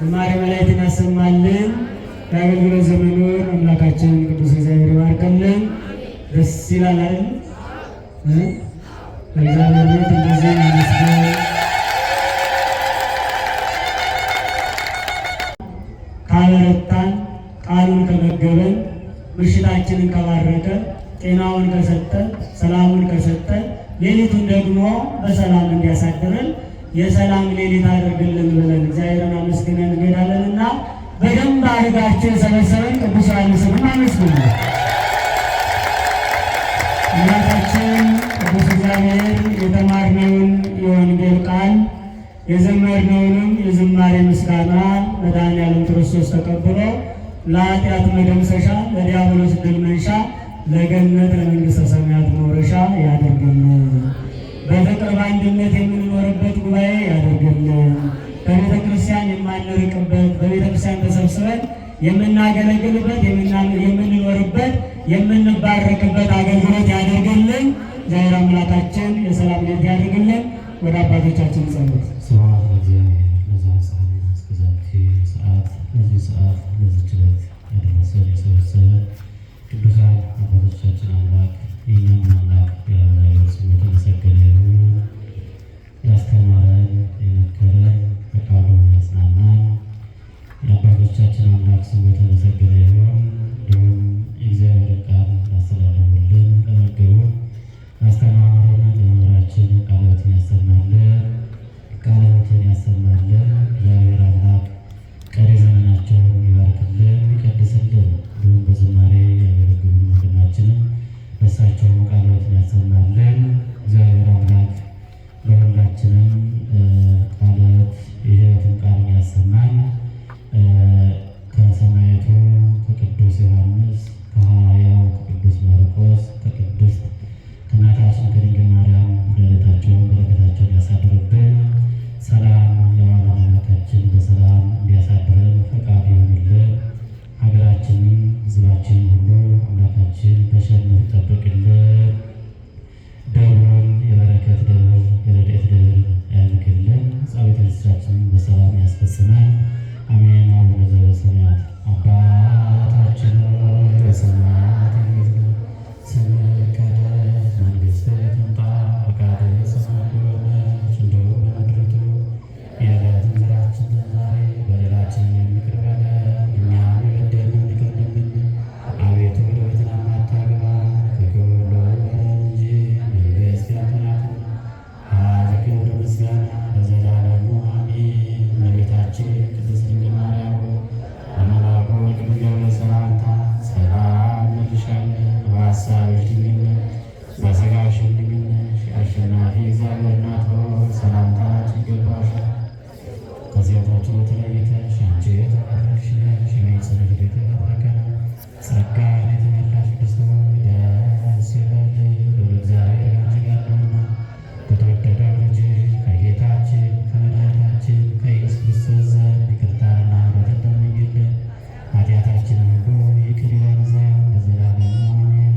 ዝማሬ መላእክትን ያሰማልን። የአገልግሎት ዘመኑን አምላካችን ቅዱስ እግዚአብሔር ይባርክልን። ደስ ይላል አይደል? በእግዚአብሔር ቤት እንደዚህ ይመስገን። ካበረታን፣ ቃሉን ከመገበን፣ ምሽታችንን ከባረከ፣ ጤናውን ከሰጠን፣ ሰላሙን ከሰጠን፣ ሌሊቱን ደግሞ በሰላም እንዲያሳድረን የሰላም ሌሊት አድርግልን ብለን እግዚአብሔርን አመስግነን እንሄዳለንና በደንብ አድርጋችሁ የሰበሰበን ቅዱስ ዮሐንስን አመስግኑ። እናታችን ቅዱስ እግዚአብሔር የተማርነውን የወንጌል ቃል የዘመርነውንም የዝማሬ ምስጋና መድኃኔዓለም ክርስቶስ ተቀብሎ ለኃጢአት መደምሰሻ ለዲያብሎስ ድል መንሻ ለገነት ለመንግሥተ ሰማያት መውረሻ ያደርግልን። በፍቅር በአንድነት የምንኖርበት ጉባኤ ያደርግልን። በቤተ ክርስቲያን የማንርቅበት፣ በቤተ ክርስቲያን ተሰብስበን የምናገለግልበት፣ የምንኖርበት፣ የምንባረክበት አገልግሎት ያደርግልን። እግዚአብሔር አምላካችን የሰላም ሌት ያደርግልን። ወደ አባቶቻችን ጸሎት። ስብሐት ለእግዚአብሔር ለዘአጽአነ እስከዛቲ ሰዓት ለዚህ ሰዓት ለዚህ ችለት ያደረሰን የሰበሰበን ቅዱሳን አባቶቻችን አምላክ የእኛም አምላክ የእግዚአብሔር ስሙ የተመሰገነ ይሁን። ያስተማረን የመከረን በቃሉ ያጽናናን የአባቶቻችን አምላክ ስሙ የተመሰገነ ይሁን። እንዲሁም የእግዚአብሔርን ቃል ላስተላለፉልን ለመገቡን ያስተማሩን ለመምህራችን ቃልዎትን ያሰማልን፣ ቃልዎትን ያሰማልን። እግዚአብሔር አምላክ ቀሪ ዘመናቸውን ይባርክልን፣ ይቀድስልን። እንዲሁም በዝማሬ ያገለግሉን ወንድማችንም በእሳቸውም ቃልዎትን ያሰማልን። እግዚአብሔር አምላክ ለሁላችንም ቃልዎት የሕይወትን ቃል ያሰማን። ከሰማዕቱ ከቅዱስ ዮሐንስ ከሐዋርያው ከቅዱስ ማርቆስ ከቅድስት ከእናታችን ከድንግል ማርያም ረድኤታቸውን በረከታቸውን ያሳድርብን። ሰላም የዋለ አምላካችን በሰላም እንዲያሳድረን ፈቃዱ ይሁንልን። ሀገራችንን ሕዝባችንን ሁሉ አምላካችን በቸርነቱ ይጠብቅልን። ደብሩን የበረከት ደብር የረድኤት ደብር ያድርግልን። ጸሎተ ንስሐችንን በሰላም ያስፈጽመን። አሜን። አቡነ ዘበሰማያት አባታችን ሆይ በሰማያት የምትኖር ስምህ ይቀደስ፣ መንግሥትህ ትምጣ፣ ፈቃድህ በሰማይ እንደሆነች እንዲሁም በምድር ትሁን። የዕለት እንጀራችንን ዛሬ በደላችንን ይቅር በለን እኛም የበደሉንን ይቅር እንደምንል። አቤቱ ወደ ፈተና አታግባን ከክፉ ሁሉ አድነን እንጂ መንግሥት ያንተ ናትና ኃይል፣ ክብር፣ ምስጋና ለዘላለሙ አሜን። እመቤታችን ቅድስት ድንግል ማርያም ሆይ በመልአኩ በቅዱስ ገብርኤል ሰላምታ ሰላም እንልሻለን። በሐሳብሽ ድንግል ነሽ፣ በሥጋሽም ድንግል ነሽ። የአሸናፊ እግዚአብሔር እናት ሆይ ሰላምታ ይገባሻል። ከሴቶች ተለይተሽ አንቺ የተባረክሽ ነሽ፣ የማኅፀንሽ ፍሬ የተባረከ ነው። ጸጋን የተመላሽ ቅድስት ሆይ ደስ ይበልሽ፣ እግዚአብሔር ከአንቺ ጋር ነውና ከተወደደው ልጅሽ ከጌታችን ከመድኃኒታችን ከኢየሱስ ክርስቶስ ዘንድ ይቅርታንና ምሕረትን ለምኝልን ኃጢአታችንን ሁሉ ይቅር ይለን ዘንድ ለዘላለሙ አሜን።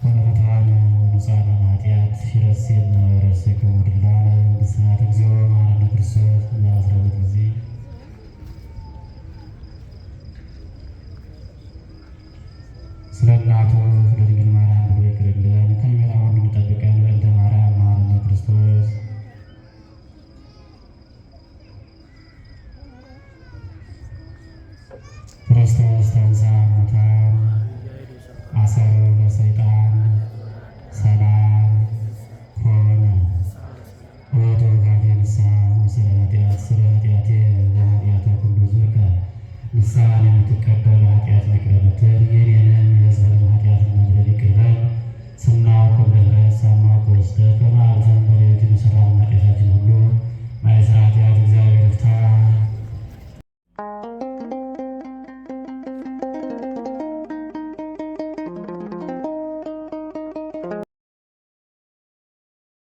ወለፈትሐነ ወንጹሐነ ኃጢአት ይረሴነ ወይረሴክሙ ድላነ በስመ እግዚኦ መሐረነ ክርስቶስ ለአስራት ጊዜ ስለ እናቱ ስለ ድንግል ማርያም ብሎ ይቅርልን፣ ከሚመጣ ሁሉ ይጠብቀን። በእንተ ማርያም መሐረነ ክርስቶስ። ክርስቶስ ተንሥአ እሙታን አሰሮ ለሰይጣን ሰላም ኮነ። ወቶ ካፌ ንስሐ ወስለ ኃጢአት ስለ ኃጢአቴ ወኃጢአተ ኩሉ ሕዝብ ንስሐን የምትቀበል ኃጢአት ይቅር የምትል የኔንም